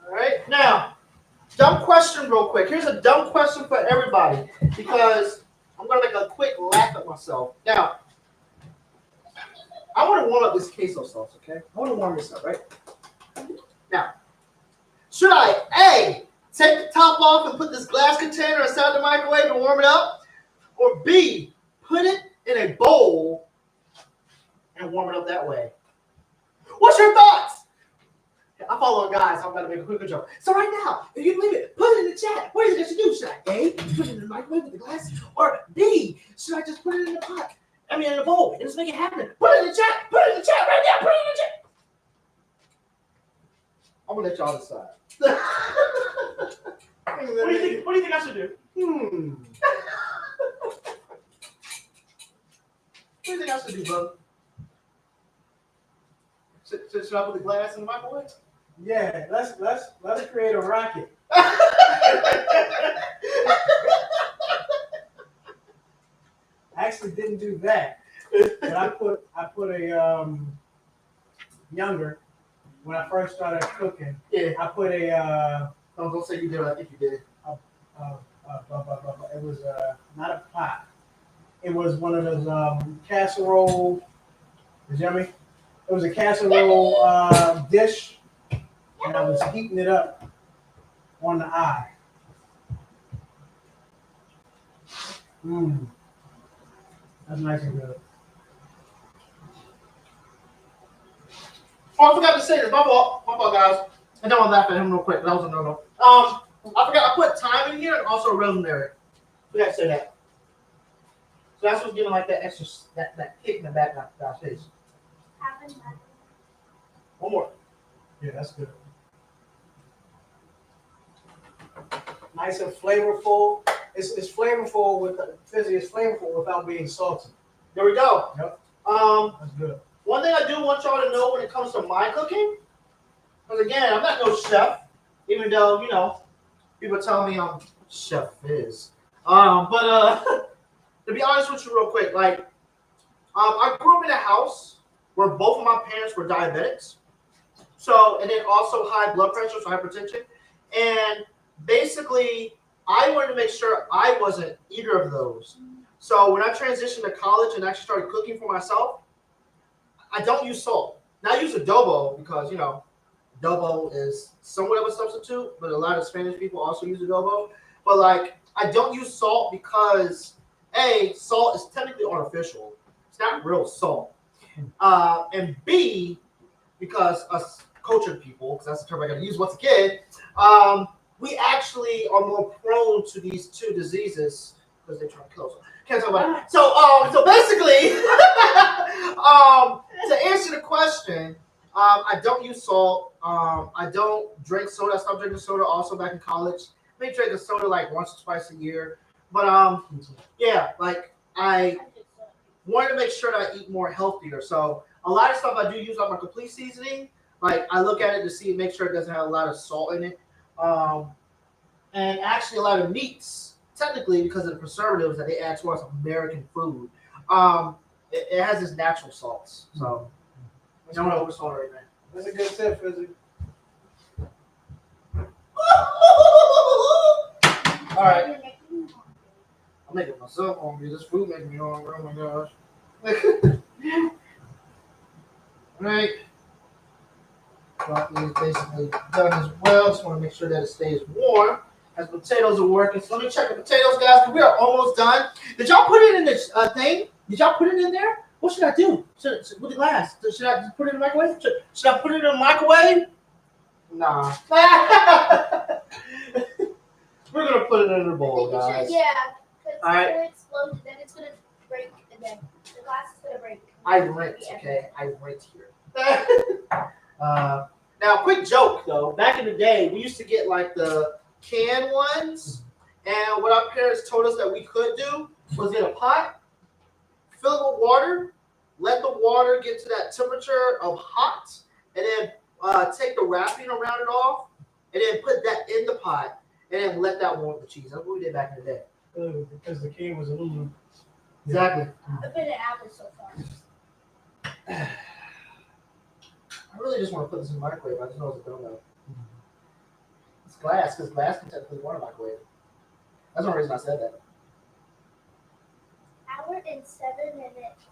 right. Now, dumb question real quick. Here's a dumb question for everybody because I'm going to make a quick laugh at myself. Now, I want to warm up this queso sauce, okay? I want to warm this up, right? Now, should I, A, take the top off and put this glass container inside the microwave and warm it up? Or B, put it in a bowl and warm it up that way? What's your thoughts? I follow guys. I'm going to make a quick joke. So right now, if you believe it, put it in the chat. What is it that you do? Should I A, put it in the microwave with the glass? Or B, should I just put it in the pot? I mean, in the bowl and just make it happen? Put it in the chat. Put it in the chat right now. Put it in the chat. I'm going to let y'all decide. What do you think? What do you think I should do? What do you think I should do, brother? Should I put the glass in the microwave? Yeah, let's create a rocket. I actually didn't do that, but I put a younger when I first started cooking. Yeah. I put a Don't say you did. I think you did. it was not a pot. It was one of those casserole. Yummy. It was a casserole dish, and I was heating it up on the eye. That's nice and good. Oh, I forgot to say this. My fault, guys. I don't want to laugh at him real quick. That was a no-no. I forgot. I put thyme in here and also rosemary. Forgot to say that. So that's what's giving like that extra that kick in the back of our face. One more. Yeah, that's good. Nice and flavorful. It's flavorful with FiZ. It's flavorful without being salty. There we go. Yep. One That's good. one thing I do want y'all to know when it comes to my cooking, because again, I'm not no chef, even though, people tell me I'm Chef FiZ. But to be honest with you real quick, like, I grew up in a house where both of my parents were diabetics. So, and then also high blood pressure, so hypertension. And basically, I wanted to make sure I wasn't either of those. So when I transitioned to college and actually started cooking for myself, I don't use salt. Now I use adobo because, adobo is somewhat of a substitute, but a lot of Spanish people also use adobo. But like, I don't use salt because A, salt is technically artificial. It's not real salt. And B, because us cultured people, because that's the term I got to use once again, we actually are more prone to these two diseases because they're trying to kill us. Can't talk about it. So basically, to answer the question, I don't use salt. I don't drink soda. I stopped drinking soda also back in college. I may drink a soda like once or twice a year. But yeah, like I wanted to make sure that I eat more healthier. So a lot of stuff I do use like my complete seasoning. Like I look at it to see, make sure it doesn't have a lot of salt in it. And actually a lot of meats, technically because of the preservatives that they add towards American food, it has its natural salts. So I don't want to oversalt it right now. That's a good tip, Fizzy. All right. I'm making myself hungry. This food making me hungry. Oh my gosh. Right. Broccoli is basically done as well. Just want to make sure that it stays warm as potatoes are working. So let me check the potatoes, guys, because we are almost done. Did y'all put it in this thing? Did y'all put it in there? What should I do? With the glass? Should I just put it in the microwave? Should I put it in the microwave? Nah. We're going to put it in the bowl, guys. Yeah, because All right. if it explodes, then it's going to break, and then the glass is going to break. I rent, okay? I rent here. Now, quick joke, though. Back in the day, we used to get, like, the canned ones, and what our parents told us that we could do was get a pot, fill it with water, let the water get to that temperature of hot, and then take the wrapping around it off, and then put that in the pot, and then let that warm the cheese. That's what we did back in the day. Because the can was aluminum. Exactly. I've been an apple so far. I really just want to put this in the microwave. I just know it's a donut. It's glass, because glass can technically warm a microwave. That's the only reason I said that. Hour and 7 minutes.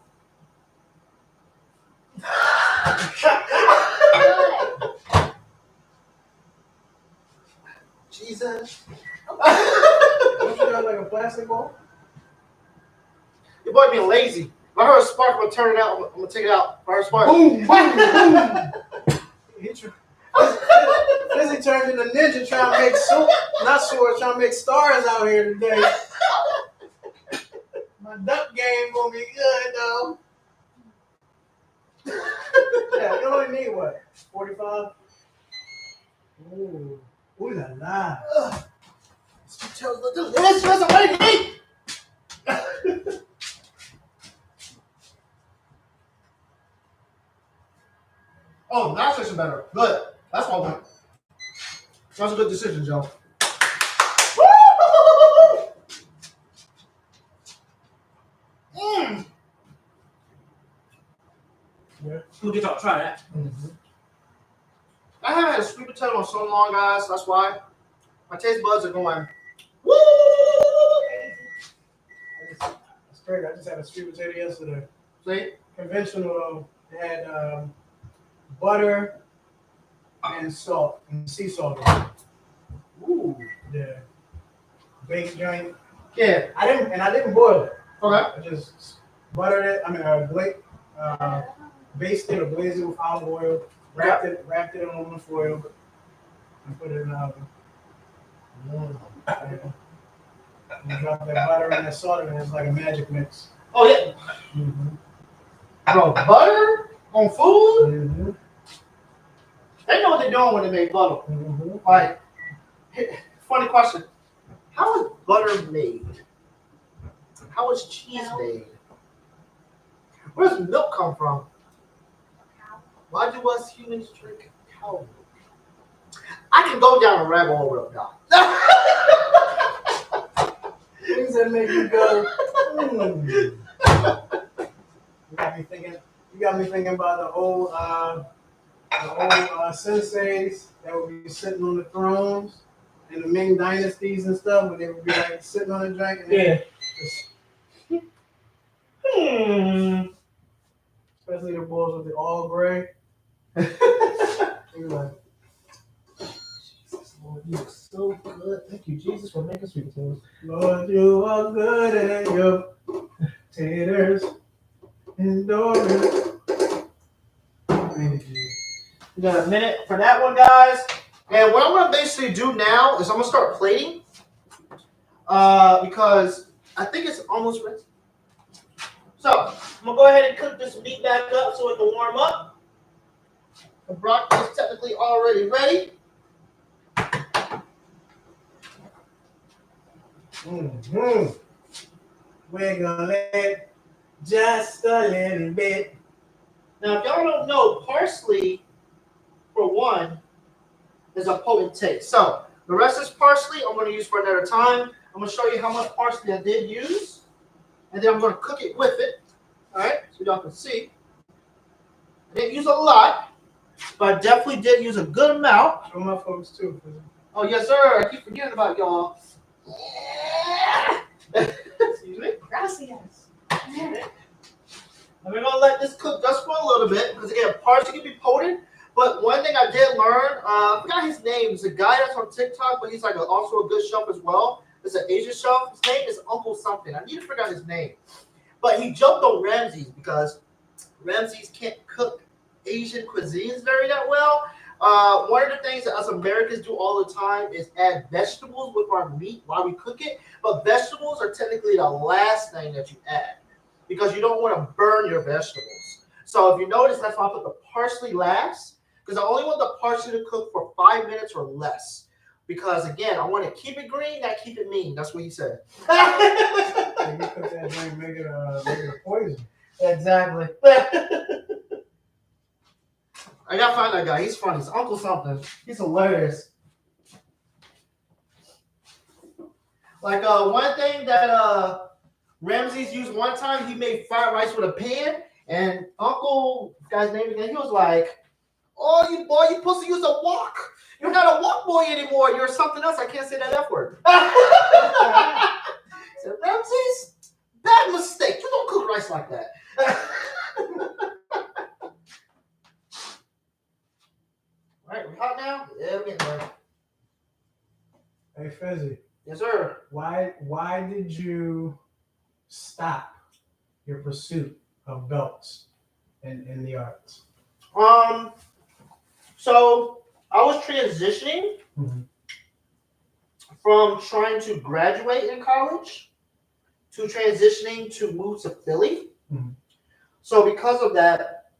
Jesus. Don't you got like a plastic bowl? Your boy being lazy. If I heard a spark, I'm going to turn it out. I'm going to take it out. If I heard a spark. Boom, boom, boom. Fizzy turned into ninja trying to make not swords, trying to make stars out here today. My duck game gonna be good though. Yeah, you only need what? 45? Ooh. Ooh la la. Delicious. I'm ready to eat. Oh, now it's better. Good. That's all good. That's a good decision, Joe. Mmm. Yeah. Look at y'all. Try that. Mm-hmm. I haven't had a sweet potato in so long, guys. That's why my taste buds are going. Woo! That's great. I just had a sweet potato yesterday. See? Conventional. It had butter and salt and sea salt. Ooh. Yeah. Baked joint. Yeah. I didn't boil it. Okay. I just buttered it. Basted or glazed it with olive oil. Wrapped it in aluminum foil, and put it in the oven. Yeah. And drop that butter and that salt in it. It's like a magic mix. Oh yeah. Mm-hmm. Bro, butter on food? Mm-hmm. They know what they're doing when they make butter. Mm-hmm. Like, funny question. How is butter made? How is cheese made? Where does milk come from? Why do us humans drink cow milk? I can go down a rabbit hole with that. Things that make you go, You got me thinking about the old senseis that would be sitting on the thrones in the Ming dynasties and stuff, when they would be like sitting on the drink and especially the boys with the all gray. You're like, Lord, you are so good. Thank you, Jesus, for making sweet potatoes. Lord, you are good and your taters and daughters. Thank you. We got a minute for that one, guys. And what I'm going to basically do now is I'm going to start plating. Because I think it's almost ready. So, I'm going to go ahead and cook this meat back up so it can warm up. The broccoli is technically already ready. Mm-hmm. We're gonna let just a little bit. Now, if y'all don't know, parsley, for one, is a potent taste. So, the rest is parsley I'm going to use for another time. I'm going to show you how much parsley I did use. And then I'm going to cook it with it. All right, so y'all can see. I didn't use a lot, but I definitely did use a good amount. Show my folks too. Oh, yes, sir. I keep forgetting about y'all. Excuse me. Gracias. And we're going to let this cook just for a little bit. Because, again, parsley can be potent. But one thing I did learn, I forgot his name. It's a guy that's on TikTok, but he's like also a good chef as well. It's an Asian chef. His name is Uncle something. I need to figure out his name. But he jumped on Ramses because Ramses can't cook Asian cuisines that well. One of the things that us Americans do all the time is add vegetables with our meat while we cook it. But vegetables are technically the last thing that you add because you don't want to burn your vegetables. So if you notice, that's why I put the parsley last because I only want the parsley to cook for 5 minutes or less. Because again, I want to keep it green, not keep it mean. That's what he said. You cook that drink, make it a poison. Exactly. I gotta find that guy. He's funny. He's Uncle something. He's hilarious. Like one thing that Ramses used one time, he made fried rice with a pan, and Uncle, guy's name again, he was like, "Oh, you boy, you supposed to use a wok. You're not a wok boy anymore. You're something else. I can't say that F word." I said, Ramses, bad mistake. You don't cook rice like that. All right, we hot now? Yeah, we're getting there. Hey, Fizzy. Yes, sir. Why did you stop your pursuit of belts in the arts? So I was transitioning from trying to graduate in college to transitioning to move to Philly. So because of that,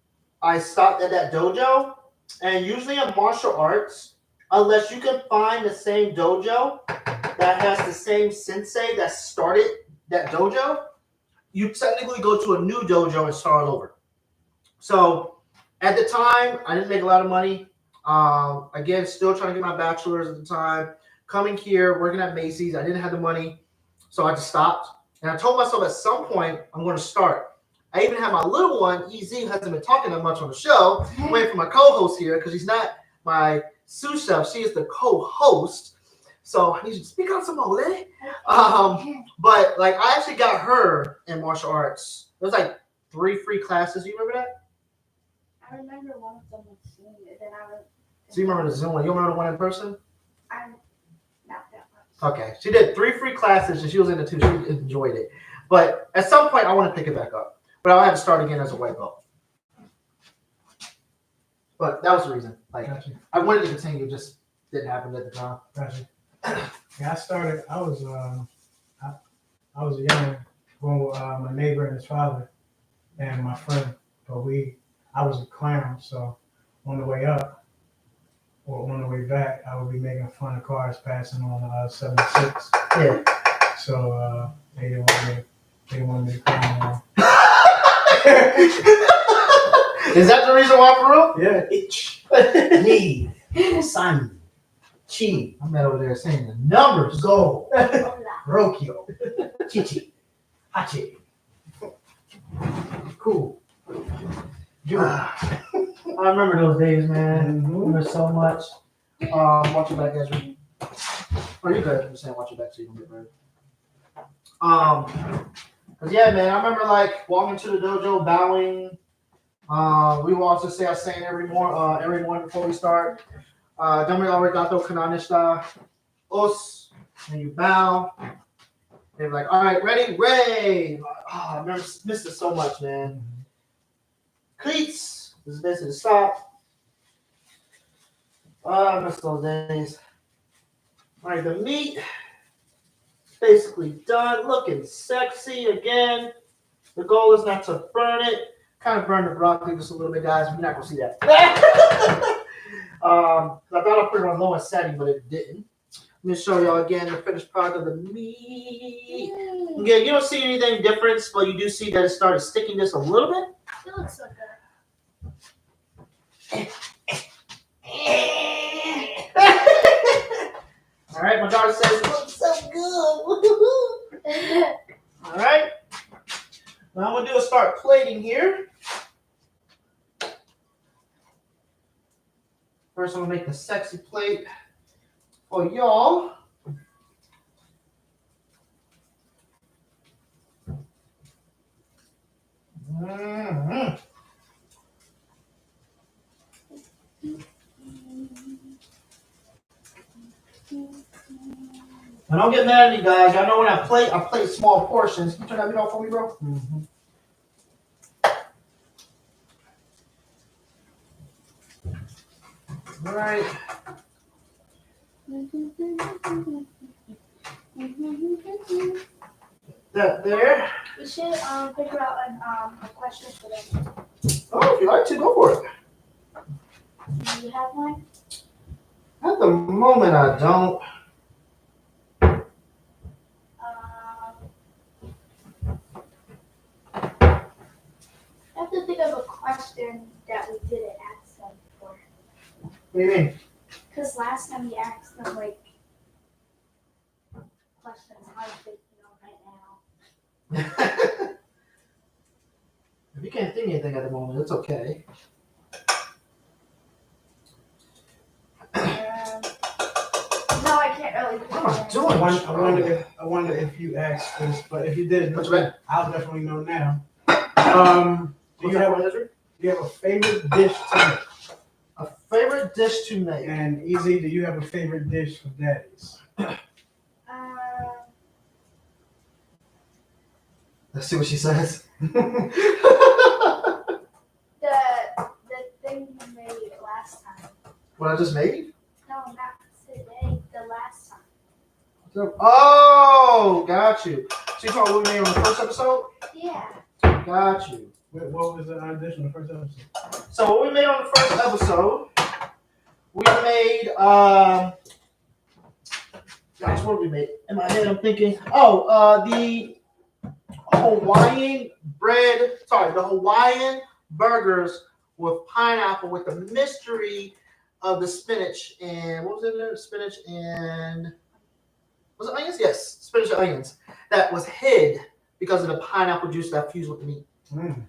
I stopped at that dojo. And usually in martial arts, unless you can find the same dojo that has the same sensei that started that dojo, you technically go to a new dojo and start over. So at the time, I didn't make a lot of money. Again, still trying to get my bachelor's at the time. Coming here, working at Macy's, I didn't have the money, so I just stopped. And I told myself at some point, I'm going to start. I even have my little one, EZ, who hasn't been talking that much on the show. I'm waiting for my co-host here because she's not my sous chef. She is the co-host. So I need you to speak out some more, lady. But like I actually got her in martial arts. It was like 3 free classes. You remember that? I remember one of them was Zoom. Then I was. So you remember the Zoom one? You remember the one in person? I'm not that much. Okay. She did 3 free classes and she was in it too. She enjoyed it. But at some point I want to pick it back up. But I'll have to start again as a white belt. But that was the reason. Like Gotcha. I wanted to continue, just didn't happen at the time. Gotcha. Yeah, I was young when my neighbor and his father and my friend, but I was a clown, so on the way up or on the way back, I would be making fun of cars passing on 76. Yeah. So they didn't want me to clown anymore. Is that the reason why, for real? Yeah, itch, need, sun, chi, I'm not over there saying the numbers. go, Hola. Rokyo, chichi, hachi. Cool. I remember those days, man. I remember so much. Watch your back, Ezra. Oh, you good. I'm just saying watch your back so you don't get burned. Cause yeah, man, I remember like walking to the dojo, bowing. We will also say our saying every morning before we start. Domi arigato kananeshita os, and you bow. They're like, all right, ready, Ray. I remember missed it so much, man. Cleats. This is basically the stop. I miss those days. All right, the meat basically done, looking sexy again. The goal is not to burn it. Kind of burn the broccoli just a little bit, guys. You're not gonna see that. I thought I put it on lowest setting, but it didn't. Let me show y'all again the finished product of the meat. Again, you don't see anything different, but you do see that it started sticking just a little bit. It looks so good. All right, my daughter says it looks so good. All right. Now I'm gonna do is start plating here. First, I'm gonna make the sexy plate for y'all. Mm-hmm. And don't get mad at me, guys. Y'all know when I plate small portions. Can you turn that video off for me, bro? Mm-hmm. All right. That there. We should figure out a question for them. Oh, if you like to, go for it. Do you have one? At the moment, I don't. I have to think of a question that we didn't ask them before. What do you mean? Because last time we asked them like questions how they feel right now. If you can't think of anything at the moment, it's okay. No, I can't really. What am I doing? I wonder if you asked this, but if you did, What's that? I'll definitely know now. Do you What's that have one, Ezra? Do you have a favorite dish to make? A favorite dish to make. And Easy, do you have a favorite dish for daddies? Let's see what she says. The thing you made last time. What I just made? No, not today. The last time. Oh, got you. So you talking what we made on the first episode? Yeah. Got you. What was the dish on the first episode? So what we made on the first episode, we made gosh, what did we make? In my head, I'm thinking, the Hawaiian the Hawaiian burgers with pineapple with the mystery of the spinach and what was it there? Spinach and was it onions? Yes, spinach and onions. That was hid because of the pineapple juice that fused with the meat. Mm.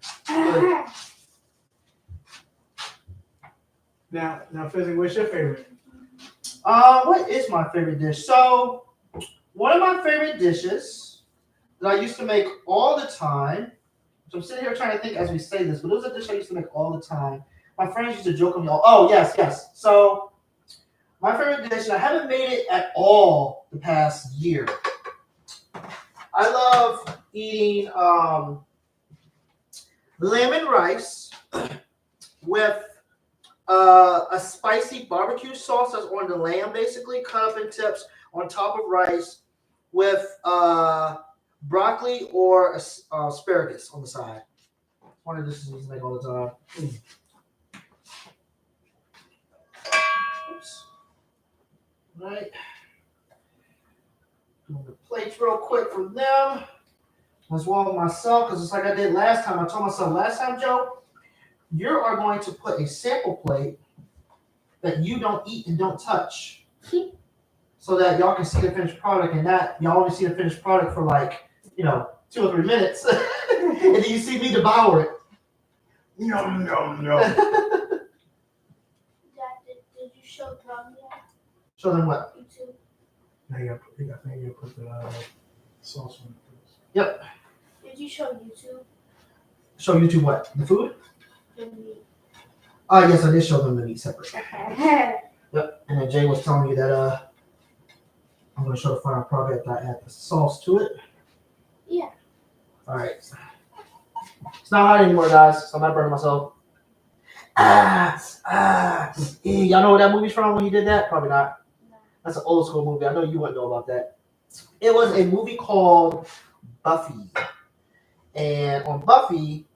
Now, FiZ, what's your favorite? What is my favorite dish? So, one of my favorite dishes that I used to make all the time. So I'm sitting here trying to think as we say this, but it was a dish I used to make all the time. My friends used to joke on me. Oh, yes. So, my favorite dish, and I haven't made it at all the past year. I love eating lemon rice with a spicy barbecue sauce that's on the lamb, basically cut up in tips on top of rice with broccoli or asparagus on the side. One of the dishes I used to make all the time. Oops. All right. Doing the plates real quick from them. As well as myself, because it's like I did last time. I told myself last time, Joe, you are going to put a sample plate that you don't eat and don't touch, so that y'all can see the finished product, and that y'all only see the finished product for like 2 or 3 minutes, and then you see me devour it. Yum, yum, yum. Dad, did you show Tom yet? Show them what? YouTube. Now you gotta put the sauce on it. Yep. Did you show YouTube? Show YouTube what? The food? The meat. Yes, I did show them the meat separate. Yep. And then Jay was telling me that I'm gonna show the final product after I add the sauce to it. Yeah. All right. It's not hot anymore, guys, so I'm not burning myself. Y'all know where that movie's from when he did that? Probably not. No. That's an old school movie. I know you wouldn't know about that. It was a movie called Buffy. And on Buffy,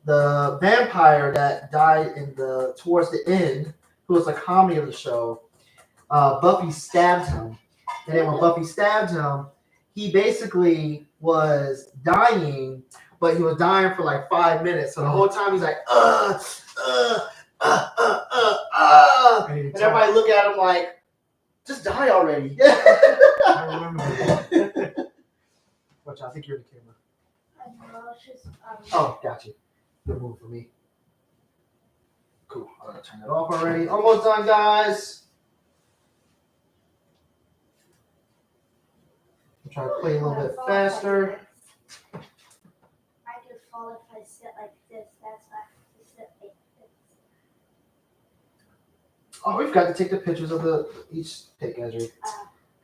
the vampire that died towards the end, who was a comedy of the show, Buffy stabbed him. And then when Buffy stabbed him, he basically was dying, but he was dying for like 5 minutes. So the whole time he's like, and everybody look at him like, just die already. I remember that. Watch out, I think you're in the camera. I know, it's just, Oh, gotcha. Good move for me. Cool. I'm gonna turn it off already. Almost done, guys. I'll try to play a little bit faster. I could fall if I sit like this. That's why I have to sit like this. Oh, we've got to take the pictures of each pick, Ezra.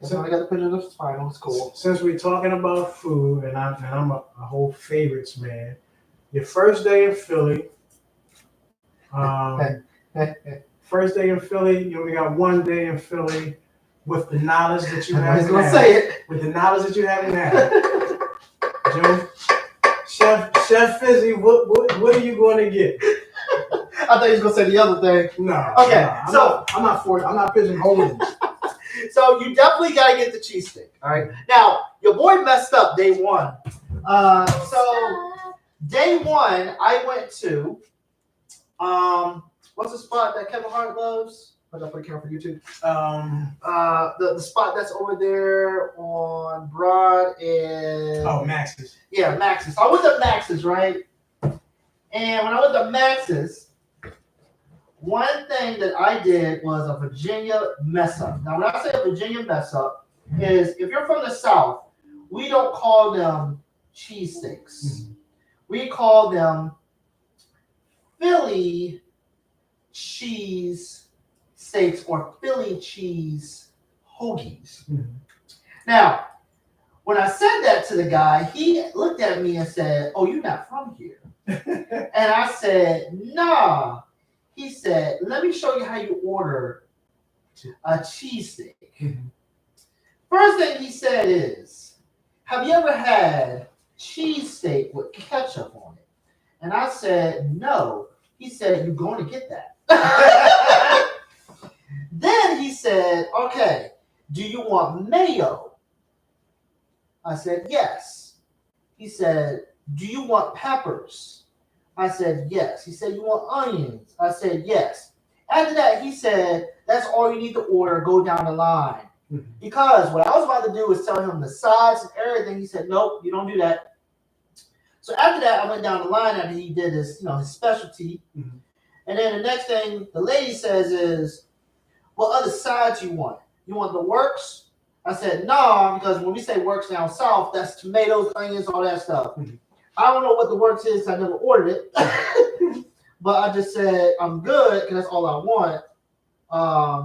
So I got the pictures of the final. It's cool. Since we're talking about food, and I'm a whole favorites man. Your first day in Philly. First day in Philly. You only got 1 day in Philly. With the knowledge that you have He's gonna now. say it. With the knowledge that you have now. Joe, Chef Fizzy, what are you going to get? I thought he was gonna say the other thing. No. Okay, no, I'm not pigeonholing you. So you definitely gotta get the cheesesteak. All right. Now your boy messed up day one. So day one, I went to what's the spot that Kevin Hart loves? I'll put a camera for YouTube. The spot that's over there on Broad and Max's. Yeah, Max's. So I went to Max's, right? And when I went to Max's, one thing that I did was a Virginia mess up. Now, when I say a Virginia mess up, is if you're from the South, we don't call them cheesesteaks. Mm-hmm. We call them Philly cheese steaks or Philly cheese hoagies. Mm-hmm. Now, when I said that to the guy, he looked at me and said, "Oh, you're not from here." And I said, "Nah." He said, "Let me show you how you order a cheesesteak." Mm-hmm. First thing he said is, "Have you ever had cheesesteak with ketchup on it?" And I said, "No." He said, "You're going to get that." Then he said, "Okay, do you want mayo?" I said, "Yes." He said, "Do you want peppers?" I said, "Yes." He said, "You want onions?" I said, "Yes." After that, he said, "That's all you need to order. Go down the line." Mm-hmm. Because what I was about to do was tell him the size and everything. He said, "Nope, you don't do that." So after that, I went down the line after he did his specialty. Mm-hmm. And then the next thing the lady says is, "What other sides you want? You want the works?" I said, "No," because when we say works down south, that's tomatoes, onions, all that stuff. Mm-hmm. I don't know what the works is. I never ordered it. But I just said, "I'm good," because that's all I want.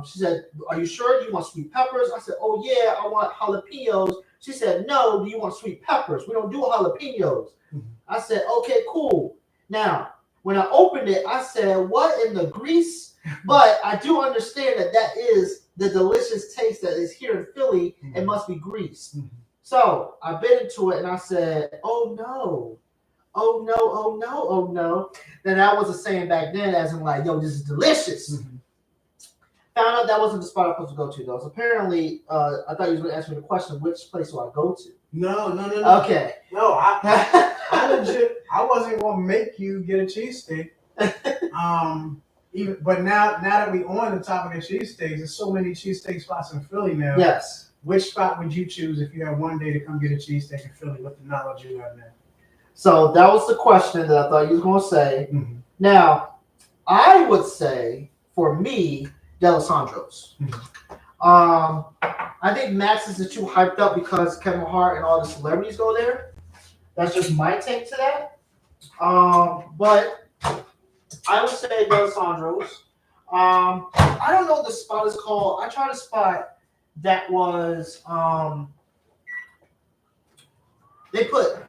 She said, "Are you sure? Do you want sweet peppers?" I said, "Oh, yeah, I want jalapenos." She said, "No, do you want sweet peppers? We don't do jalapenos." Mm-hmm. I said, "Okay, cool." Now, when I opened it, I said, "What in the grease?" But I do understand that is the delicious taste that is here in Philly. Mm-hmm. It must be grease. Mm-hmm. So I bit into it and I said, "Oh no, oh no, oh no, oh no." Then that was a saying back then, as in like, "Yo, this is delicious." Mm-hmm. Found out that wasn't the spot I was supposed to go to, though. So apparently, I thought you was going to ask me the question, which place do I go to? No. Okay. No, I legit, I wasn't going to make you get a cheesesteak. But now that we on the topic of cheesesteaks, there's so many cheesesteak spots in Philly now. Yes. Which spot would you choose if you had one day to come get a cheesesteak in Philly with the knowledge you have now? So that was the question that I thought you was going to say. Mm-hmm. Now, I would say for me, D'Alessandro's. I think Max's is too hyped up because Kevin Hart and all the celebrities go there. That's just my take to that. But I would say D'Alessandro's. I don't know what the spot is called. I tried a spot that was they put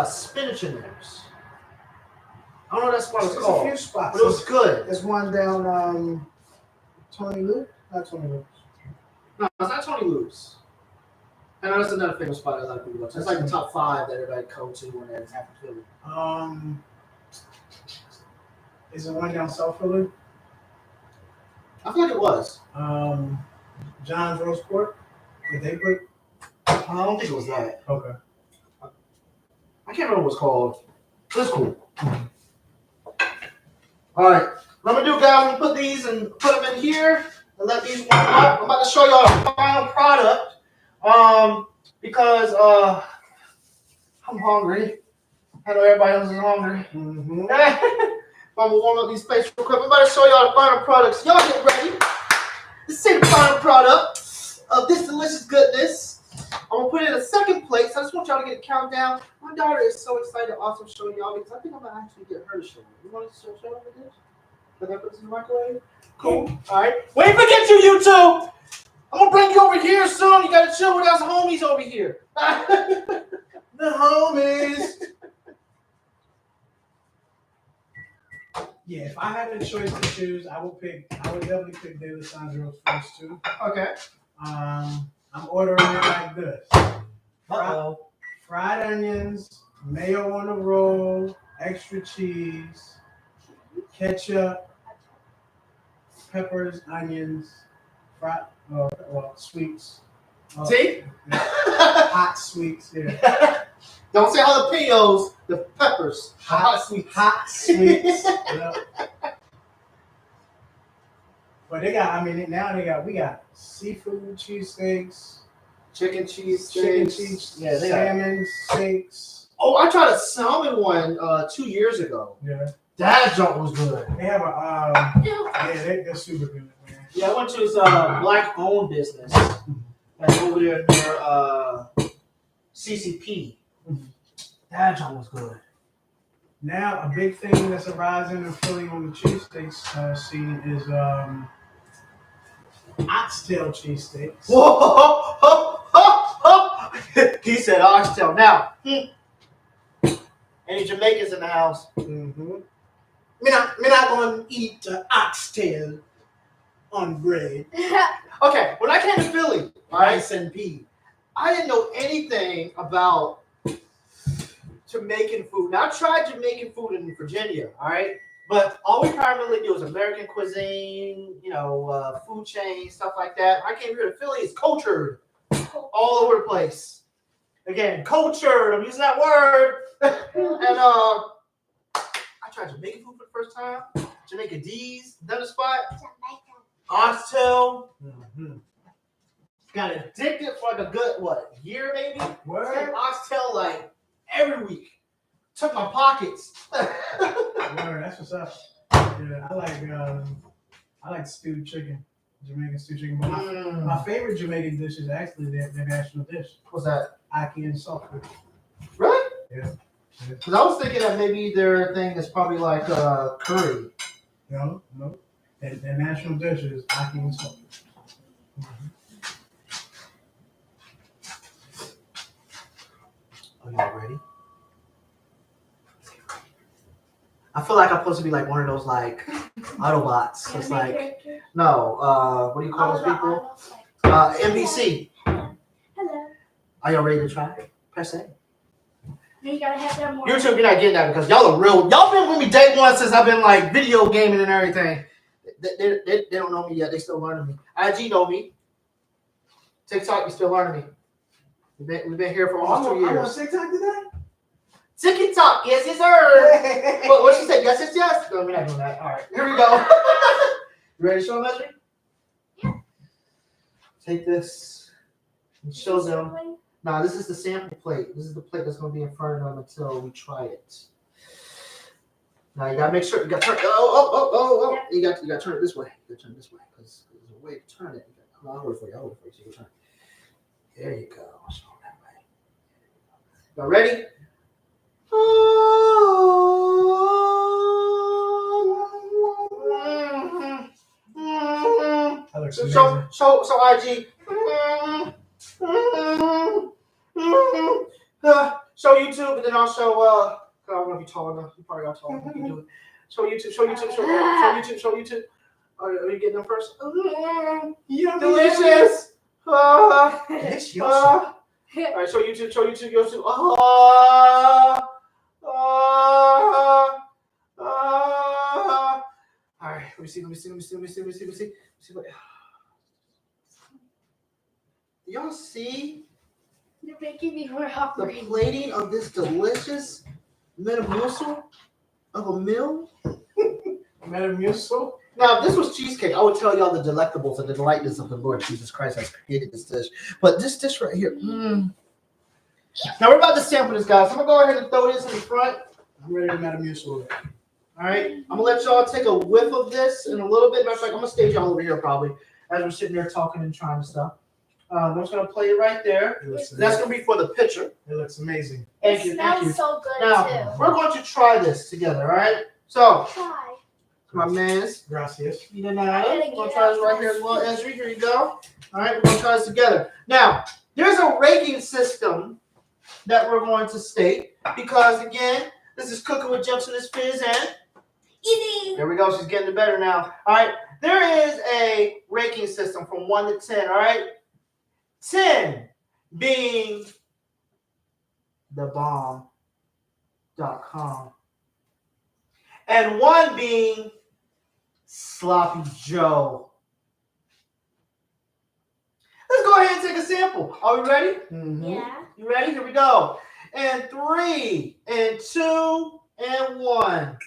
spinach in theirs. I don't know what that spot was There's called. a few spots. But it was good. There's one down Tony Luke? Not Tony Luke. No, it's not Tony Luke's. And that's another famous spot that a lot of people go to. It's like the top 5 that everybody go to when they're in Philly. Is it one down South Philly? I feel like it was. John's Roast Pork? Did they put? I don't think it was that. Okay. I can't remember what it's called. But it's cool. All right. What I'm going to do, guys, I'm going to put these and put them in here and let these warm up. I'm about to show y'all the final product because I'm hungry. I know everybody else is hungry. Mm-hmm. I'm going to warm up these plates real quick. I'm about to show y'all the final products. Y'all get ready. Let's see the final product of this delicious goodness. I'm going to put it in a second plate, so I just want y'all to get a countdown. My daughter is so excited to also show y'all because I think I'm going to actually get her to show me. You want to show her the dish? Can I put this in the microwave? Cool. All right. Wait, forget you two. I'm going to bring you over here soon. You got to chill with us homies over here. The homies. Yeah, if I had the choice to choose, I would definitely pick D'Alessandro's first two. Okay. I'm ordering it like this. Fried onions, mayo on the roll, extra cheese, ketchup, peppers, onions, sweets. See? Hot sweets, yeah. Don't say jalapenos, the peppers. Hot sweets. Hot sweets. Yep. But we got seafood cheesesteaks, Chicken cheese steaks, Yeah, they got salmon steaks. Oh, I tried a salmon one 2 years ago. Yeah. That junk was good. They have they're super good, man. Yeah, I went to his black-owned business. That's over there near CCP. That junk was good. Now, a big thing that's arising in Philly on the cheesesteaks scene is oxtail cheesesteaks. Whoa! He said oxtail. Now, any Jamaicans in the house? Mm-hmm. Me not gonna eat oxtail on bread. Okay, when I came to Philly, rice and pea, I didn't know anything about Jamaican food. Now, I tried Jamaican food in Virginia, all right? But all we primarily do is American cuisine, food chains, stuff like that. I came here to Philly, it's cultured all over the place. Again, cultured, I'm using that word. And I tried Jamaican food for the first time. Jamaican D's, another spot. Oxtail. Mm-hmm. Got addicted for like a good, year maybe? Word. Oxtail like every week. Took my pockets. Word, that's what's up. Yeah, I like stewed chicken. Jamaican stewed chicken. But my favorite Jamaican dish is actually their national dish. What's that? Ackee and saltfish. Really? Yeah. Because I was thinking that maybe their thing is probably like curry. No. Their national dish is ackee and saltfish. Are y'all ready? I feel like I'm supposed to be like one of those like Autobots. It's like what do you call those people? NPC. Hello. Are y'all ready to try it? Press A. You gotta have that more. YouTube, you're not getting that because y'all are real. Y'all been with me day one since I've been like video gaming and everything. They don't know me yet. They still learning me. IG know me. TikTok, you still learning me. We've been here for almost 2 years. I'm on TikTok today? Ticky tock, yes, it's her. What she said? Yes, it's yes. No, we're not doing that. All right, here we go. You ready to show them, Ezra? Yeah. Take this and show them. Now, this is the sample plate. This is the plate that's going to be in front of them until we try it. Now you gotta make sure you gotta turn. Oh! Yep. You got to turn it this way. You gotta turn it this way because there's a way to turn it. I'll hold it for you. So you can turn it. There you go. So that way. Y'all ready? That looks amazing. So IG. Show YouTube, and then I'll show. I don't know if you're tall enough. You probably got tall enough. You can do it. Show YouTube. Show YouTube. Are you getting them first? Yummy. Delicious. Delicious. All right, show YouTube. All right, let me see. What- Do y'all see You're making me more the hungry. plating of this delicious metamucil of a meal? Metamucil. Now, if this was cheesecake, I would tell y'all the delectables and the delightness of the Lord Jesus Christ has created this dish. But this dish right here, Now, we're about to sample this, guys. I'm going to go ahead and throw this in the front. I'm ready to Metamucil. All right? I'm going to let y'all take a whiff of this in a little bit. Matter of fact, I'm going to stage y'all over here probably as we're sitting there talking and trying stuff. I'm just going to play it right there. That's going to be for the picture. It looks amazing. Thank you. It smells so good Now, too. we're going to try this together, all right? So, Try. my man's. Gracias. We're going to try this right here as well, Ezra. Here you go. All right, we're going to try this together. Now, there's a rating system that we're going to state because, again, this is Cooking with Gentleness, FiZ, and Eating. there we go. She's getting better now. All right, there is a ranking system from 1 to 10, all right? 10 being the bomb.com. And 1 being Sloppy Joe. Let's go ahead and take a sample. Are we ready? Mm-hmm. Yeah. You ready? Here we go. And 3, and 2, and 1.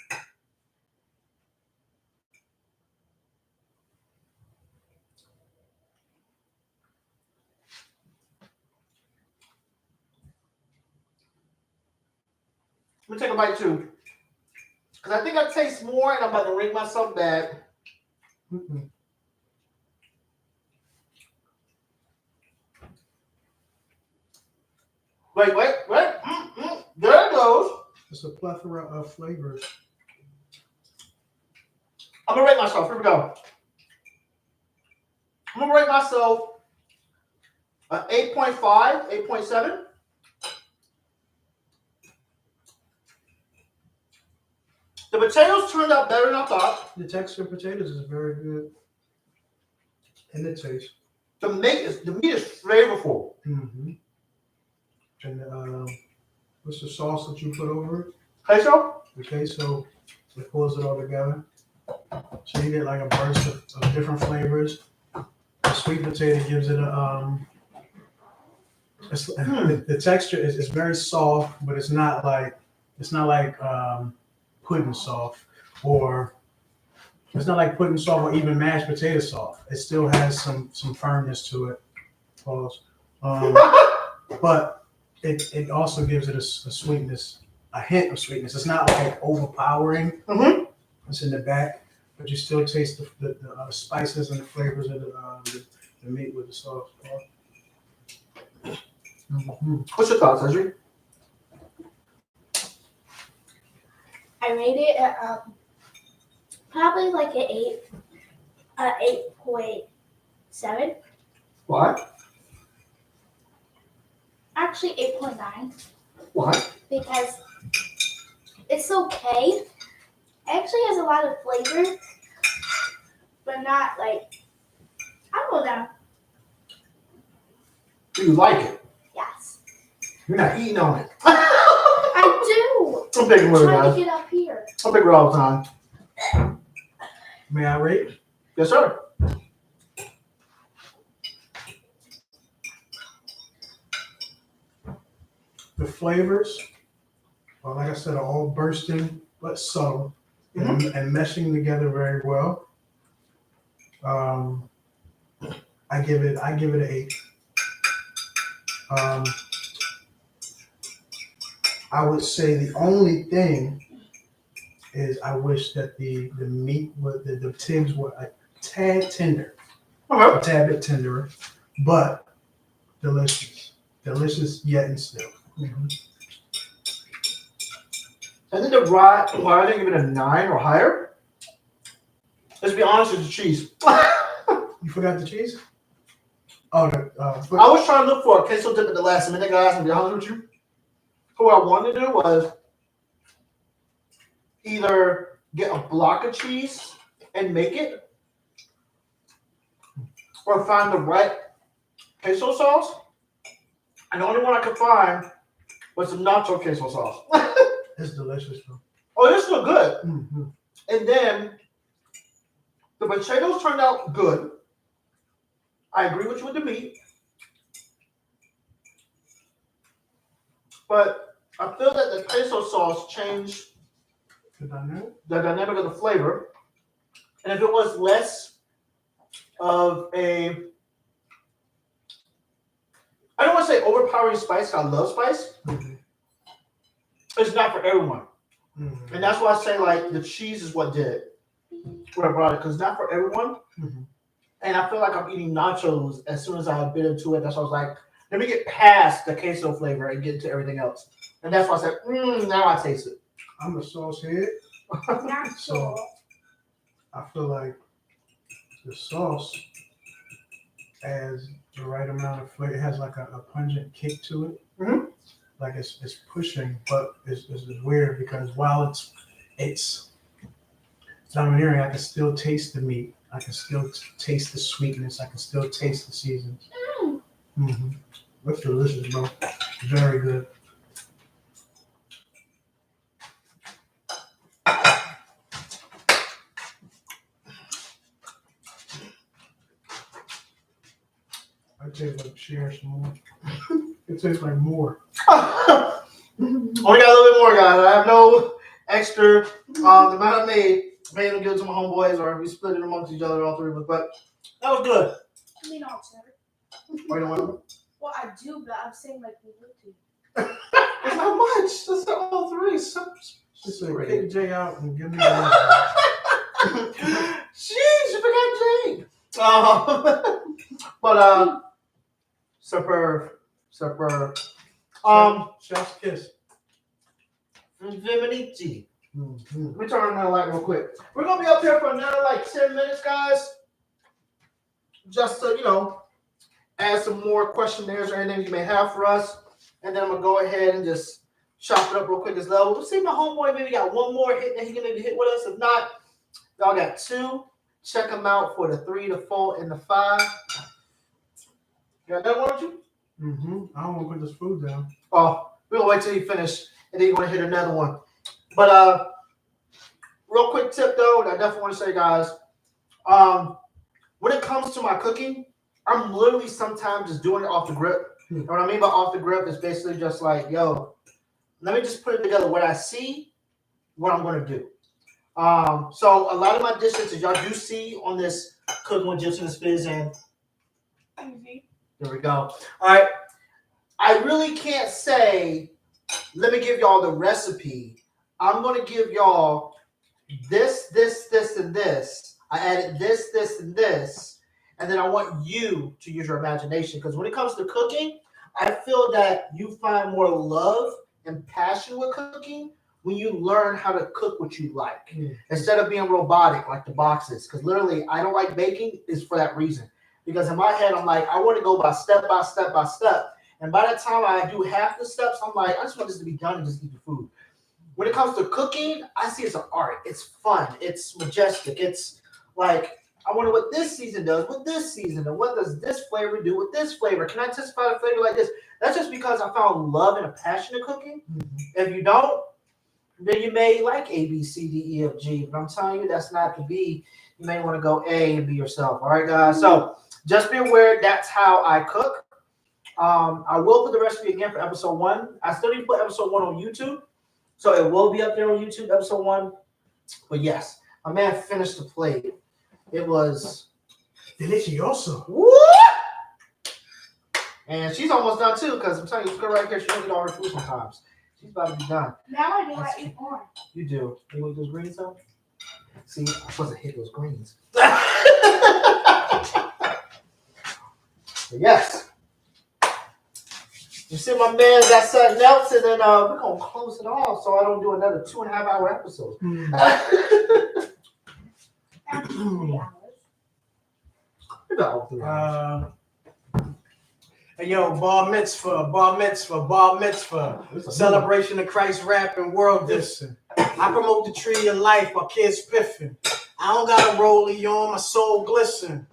Let me take a bite too. Because I think I taste more and I'm about to ring myself bad. Mm-mm. Wait. There it goes. It's a plethora of flavors. I'm going to rate myself. Here we go. I'm going to rate myself 8.5, 8.7. The potatoes turned out better than I thought. The texture of potatoes is very good. And the taste. The meat is flavorful. Mm-hmm. And what's the sauce that you put over it? Queso? The queso, it pulls it all together. So you get like a burst of different flavors. The sweet potato gives it a the texture is very soft, but it's not like pudding soft, or it's not like pudding soft or even mashed potato soft. It still has some firmness to it. Pause. But it also gives it a sweetness, a hint of sweetness. It's not like overpowering. Mm-hmm. It's in the back, but you still taste the spices and the flavors of the meat with the sauce. Mm-hmm. What's your thoughts, Ezra? I rate it at probably like an 8.7. Why? Actually 8.9 Why? because it's okay. It actually has a lot of flavor, but not like, I don't know. Do you like it? Yes. You're not eating on it. I do. I'm picking with it, I'm trying guys. to get up here. I pick it all the time. May I rate? Yes, sir. The flavors Well, like I said, are all bursting but subtle and meshing together very well. I give it an 8. I would say the only thing is I wish that the meat would the tips were a tad tender, a tad bit tenderer, but delicious yet and still. I think why I didn't give it a 9 or higher. Let's be honest with the cheese. You forgot the cheese? Oh, I was trying to look for a queso dip at the last minute, guys, and be honest with you. What I wanted to do was either get a block of cheese and make it, or find the right queso sauce. And the only one I could find was some nacho queso sauce. it's delicious though. Oh, this look good. Mm-hmm. And then the potatoes turned out good. I agree with you with the meat. But I feel that the queso sauce changed the dynamic of the flavor. And if it was less of a, I don't want to say overpowering spice, I love spice. Mm-hmm. It's not for everyone. Mm-hmm. And that's why I say like the cheese is what did it. What I brought it, because it's not for everyone. Mm-hmm. And I feel like I'm eating nachos as soon as I bit into it. That's why I was like, let me get past the queso flavor and get into everything else. And that's why I said, now I taste it. I'm a sauce head, so I feel like the sauce adds the right amount of flavor. It has like a pungent kick to it. Mm-hmm. Like it's pushing, but it's weird because while it's domineering, I can still taste the meat. I can still taste the sweetness. I can still taste the seasons. Mm-hmm. That's delicious, bro. Very good. I taste like share some more. It tastes like more. Only got a little bit more, guys. I have no extra. The amount I made even give it to my homeboys, or we split it amongst each other, all three of us. But that was good. I mean, all cheddar. Oh, you know what? Well, I do, but I'm saying like we do too. It's not much. That's all three. Just like kick Jay out and give me the rest. Jeez, you forgot Jay. But superb. Chef's kiss. Viminiti. Mm-hmm. Let me turn on that light real quick. We're gonna be up here for another like 10 minutes, guys. Just to add some more questionnaires or anything you may have for us, and then I'm gonna go ahead and just chop it up real quick as level. We'll see if my homeboy maybe got one more hit that he can maybe hit with us. If not, y'all got 2. Check them out for the 3, the 4, and the 5. You got that one, you? Mm-hmm. I don't want to put this food down. Oh, we'll wait till you finish, and then you're gonna hit another one. But real quick tip though, that I definitely want to say, guys. When it comes to my cooking, I'm literally sometimes just doing it off the grip. And what I mean by off the grip is basically just like, yo, let me just put it together what I see, what I'm gonna do. So a lot of my dishes that y'all do see on this Cooking with Gentleness FiZ, and there we go. All right, I really can't say, let me give y'all the recipe. I'm gonna give y'all this, and this. I added this, and this, and then I want you to use your imagination, because when it comes to cooking, I feel that you find more love and passion with cooking when you learn how to cook what you like, instead of being robotic like the boxes. Because literally, I don't like baking is for that reason. Because in my head, I'm like, I want to go by step by step by step. And by the time I do half the steps, I'm like, I just want this to be done and just eat the food. When it comes to cooking, I see it's an art. It's fun. It's majestic. It's like, I wonder what this season does with this season, and what does this flavor do with this flavor? Can I testify a flavor like this? That's just because I found love and a passion in cooking. Mm-hmm. If you don't, then you may like A, B, C, D, E, F, G. But I'm telling you, that's not to be. You may want to go A and be yourself. All right, guys? So just be aware that's how I cook. I will put the recipe again for episode 1. I still need to put episode 1 on YouTube. So it will be up there on YouTube, episode 1. But yes, my man finished the plate. It was delicioso. woo! And she's almost done too, because I'm telling you, this girl right here, she don't eat all her food sometimes. She's about to be done. Now I do. I eat more. You do. You want those greens though? See, I'm supposed to hit those greens. Yes. You see, my man got something else, and then we're gonna close it off, so I don't do another 2.5-hour episode. After 3 hours. About 3 hours. Hey, yo, bar mitzvah. Celebration of Christ rap and world dissing. I promote the tree of life while kids spiffing. I don't got a rollie on, my soul glisten.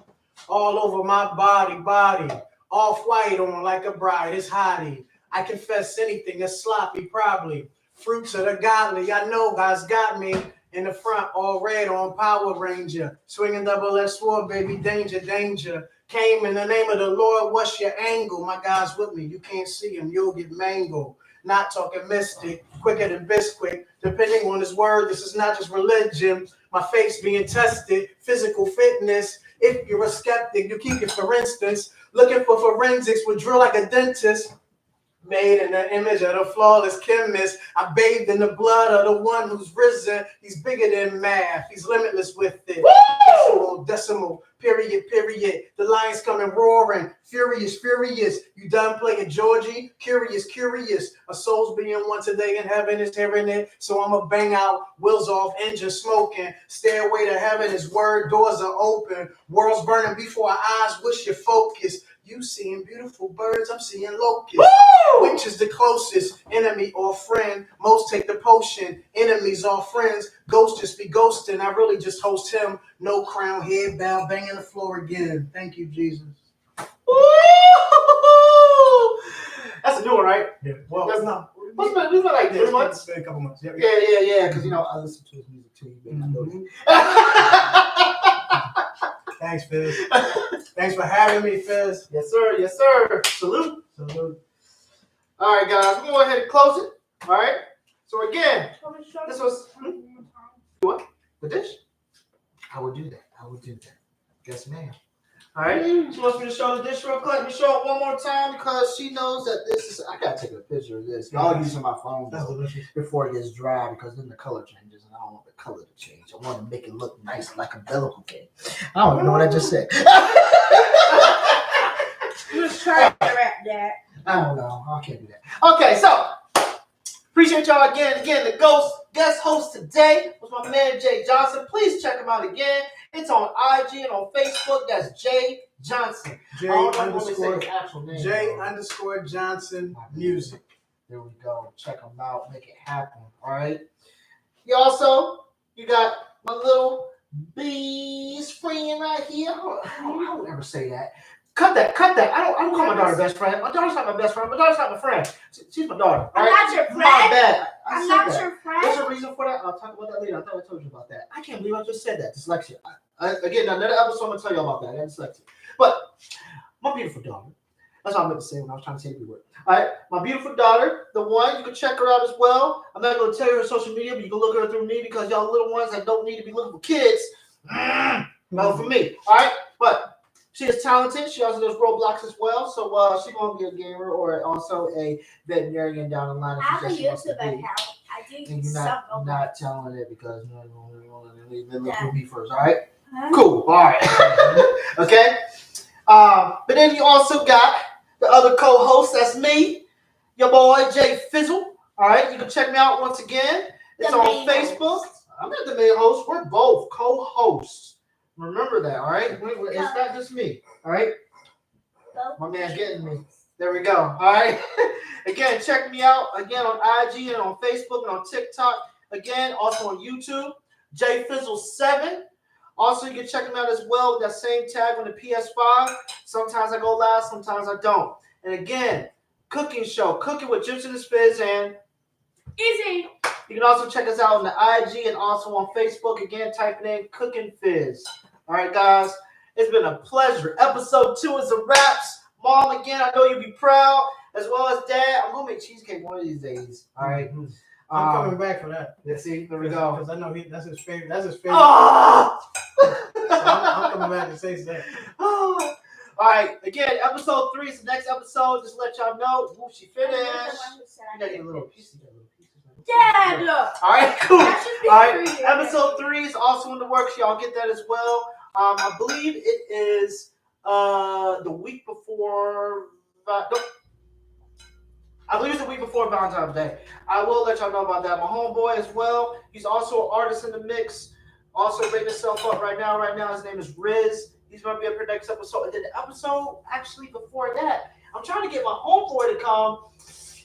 All over my body. Off-white on like a bride, it's hottie. I confess anything that's sloppy, probably. Fruits of the godly, I know God's got me. In the front, all red on Power Ranger. Swinging double-edged sword, baby, danger. Came in the name of the Lord, what's your angle? My God's with me, you can't see him, you'll get mangled. Not talking mystic, quicker than Bisquick. Depending on his word, this is not just religion. My faith's being tested, physical fitness. If you're a skeptic, you keep it, for instance. Looking for forensics would drill like a dentist. Made in the image of the flawless chemist. I bathed in the blood of the one who's risen. He's bigger than math. He's limitless with it. Decimal, period. The lion's coming roaring. Furious. You done playing Georgie? Curious. A soul's being one today in heaven is hearing it. So I'ma bang out, wheels off, engine smoking. Stairway to heaven, his word, doors are open. World's burning before our eyes, wish you focus. You seeing beautiful birds, I'm seeing locusts. Woo! Which is the closest enemy or friend? Most take the potion, enemies or friends. Ghosts just be ghosting. I really just host him. No crown, head bow, banging the floor again. Thank you, Jesus. Woo! That's a new one, right? Yeah. Well, That's not. What's been like 3 months? It's been a couple months. Yeah. Because I listen to his music too. You may not know that. Thanks, Fizz. Thanks for having me, Fizz. Yes, sir. Salute. All right, guys, we're gonna go ahead and close it. All right. So again, this was what? The dish? I will do that. Yes, ma'am. All right. She wants me to show the dish real quick. Let me show it one more time because she knows that this is. I gotta take a picture of this. Y'all using my phone though, before it gets dry because then the color changes, and I don't want the color to change. I want to make it look nice like a umbilical cake. I don't even know what I just said. You was trying to rap that. I don't know. I can't do that. Okay, so appreciate y'all again. The guest host today was my man Jay Johnson. Please check him out again. It's on IG and on Facebook. That's Jay Johnson. J_Johnson music. There we go. Check him out. Make it happen. All right. You got my little bee's friend right here. I don't ever say that. Cut that. I don't call my daughter best friend. My daughter's not my best friend. My daughter's not my friend. She's my daughter. I'm not your friend. My bad. I'm not your friend. There's a reason for that. I'll talk about that later. I thought I told you about that. I can't believe I just said that. Dyslexia. Again, another episode, I'm going to tell you about that. I got dyslexia. But my beautiful daughter. That's what I meant to say when I was trying to say the word. All right. My beautiful daughter, the one, you can check her out as well. I'm not going to tell you her social media, but you can look at her through me because y'all little ones that don't need to be looking for kids. No, for me. All right. But she is talented. She also does Roblox as well. So she's going to be a gamer or also a veterinarian down the line. I have a YouTube account. I do and you're stuff. not telling it because leave it with me first. All right. Cool. All right. Okay. But then you also got the other co-host. That's me, your boy Jay Fizzle. All right. You can check me out once again. It's on Facebook. I'm not the main host. We're both co-hosts. Remember that, all right? It's not just me, all right? My man's getting me. There we go, all right? Again, check me out, again, on IG and on Facebook and on TikTok. Again, also on YouTube, JFizzle7. Also, you can check him out as well with that same tag on the PS5. Sometimes I go live, sometimes I don't. And again, cooking show, Cooking with Gentleness, FiZ, and Easy. you can also check us out on the IG and also on Facebook. Again, typing in Cooking FiZ. All right, guys, it's been a pleasure. Episode 2 is a wraps. Mom, again, I know you'll be proud, as well as Dad. I'm going to make cheesecake one of these days. All right. I'm coming back for that. Yeah, see, there we go. Because I know that's his favorite. That's his favorite. Oh! So I'm coming back to say that. Oh. All right, again, episode 3 is the next episode. Just let y'all know. Ooh, she finished. You gotta get a little piece. Dad! All right, cool. All That should be right, free. episode 3 is also in the works. Y'all get that as well. I believe it is the week before. I believe it's the week before Valentine's Day. I will let y'all know about that. My homeboy as well. He's also an artist in the mix. Also rating himself up right now. Right now, his name is FiZ. He's going to be up here next episode. And then the episode actually before that, I'm trying to get my homeboy to come.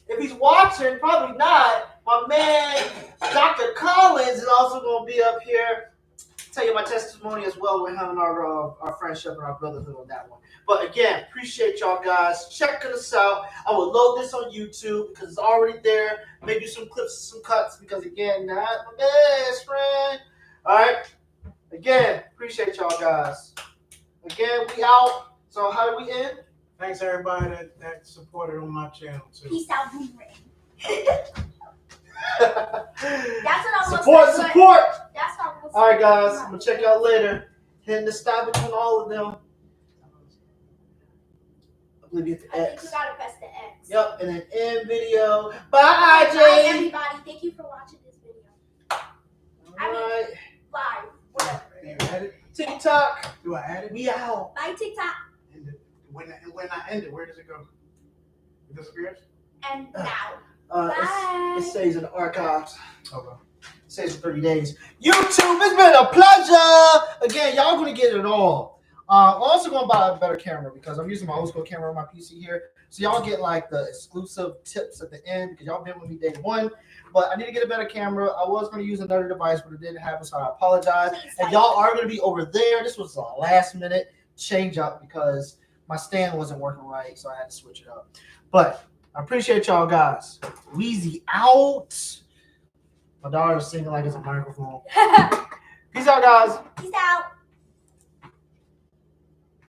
If he's watching, probably not. My man, Dr. Collins, is also going to be up here. Tell you my testimony as well. We're having our friendship and our brotherhood on that one. But again, appreciate y'all guys checking us out. I will load this on YouTube because it's already there. Maybe some clips, some cuts because again, not my best friend. All right. Again, appreciate y'all guys. Again, we out. So how do we end? Thanks everybody that supported on my channel too. Peace out, boomerang. That's what I'm Support. That's not what's All right, guys. I'm gonna check y'all later. Hitting the stop between all of them. I believe you hit the I think X. we gotta press the X. Yep, and then end video. Bye, Bye, Jay. everybody. Thank you for watching this video. All right. Live. Whatever. Do you edit? TikTok. Do I edit? We out. Bye, TikTok. End it. When I end it, where does it go? It disappears? And now. It stays in the archives. Okay. It stays for 30 days. YouTube, it's been a pleasure. Again, y'all gonna get it all. I'm also gonna buy a better camera because I'm using my old school camera on my PC here. So y'all get like the exclusive tips at the end because y'all been with me day one. But I need to get a better camera. I was gonna use another device, but it didn't happen, so I apologize. And y'all are gonna be over there. This was a last minute change up because my stand wasn't working right, so I had to switch it up. But I appreciate y'all guys. Weezy out. My daughter's singing like it's a microphone. Peace out, guys. Peace out.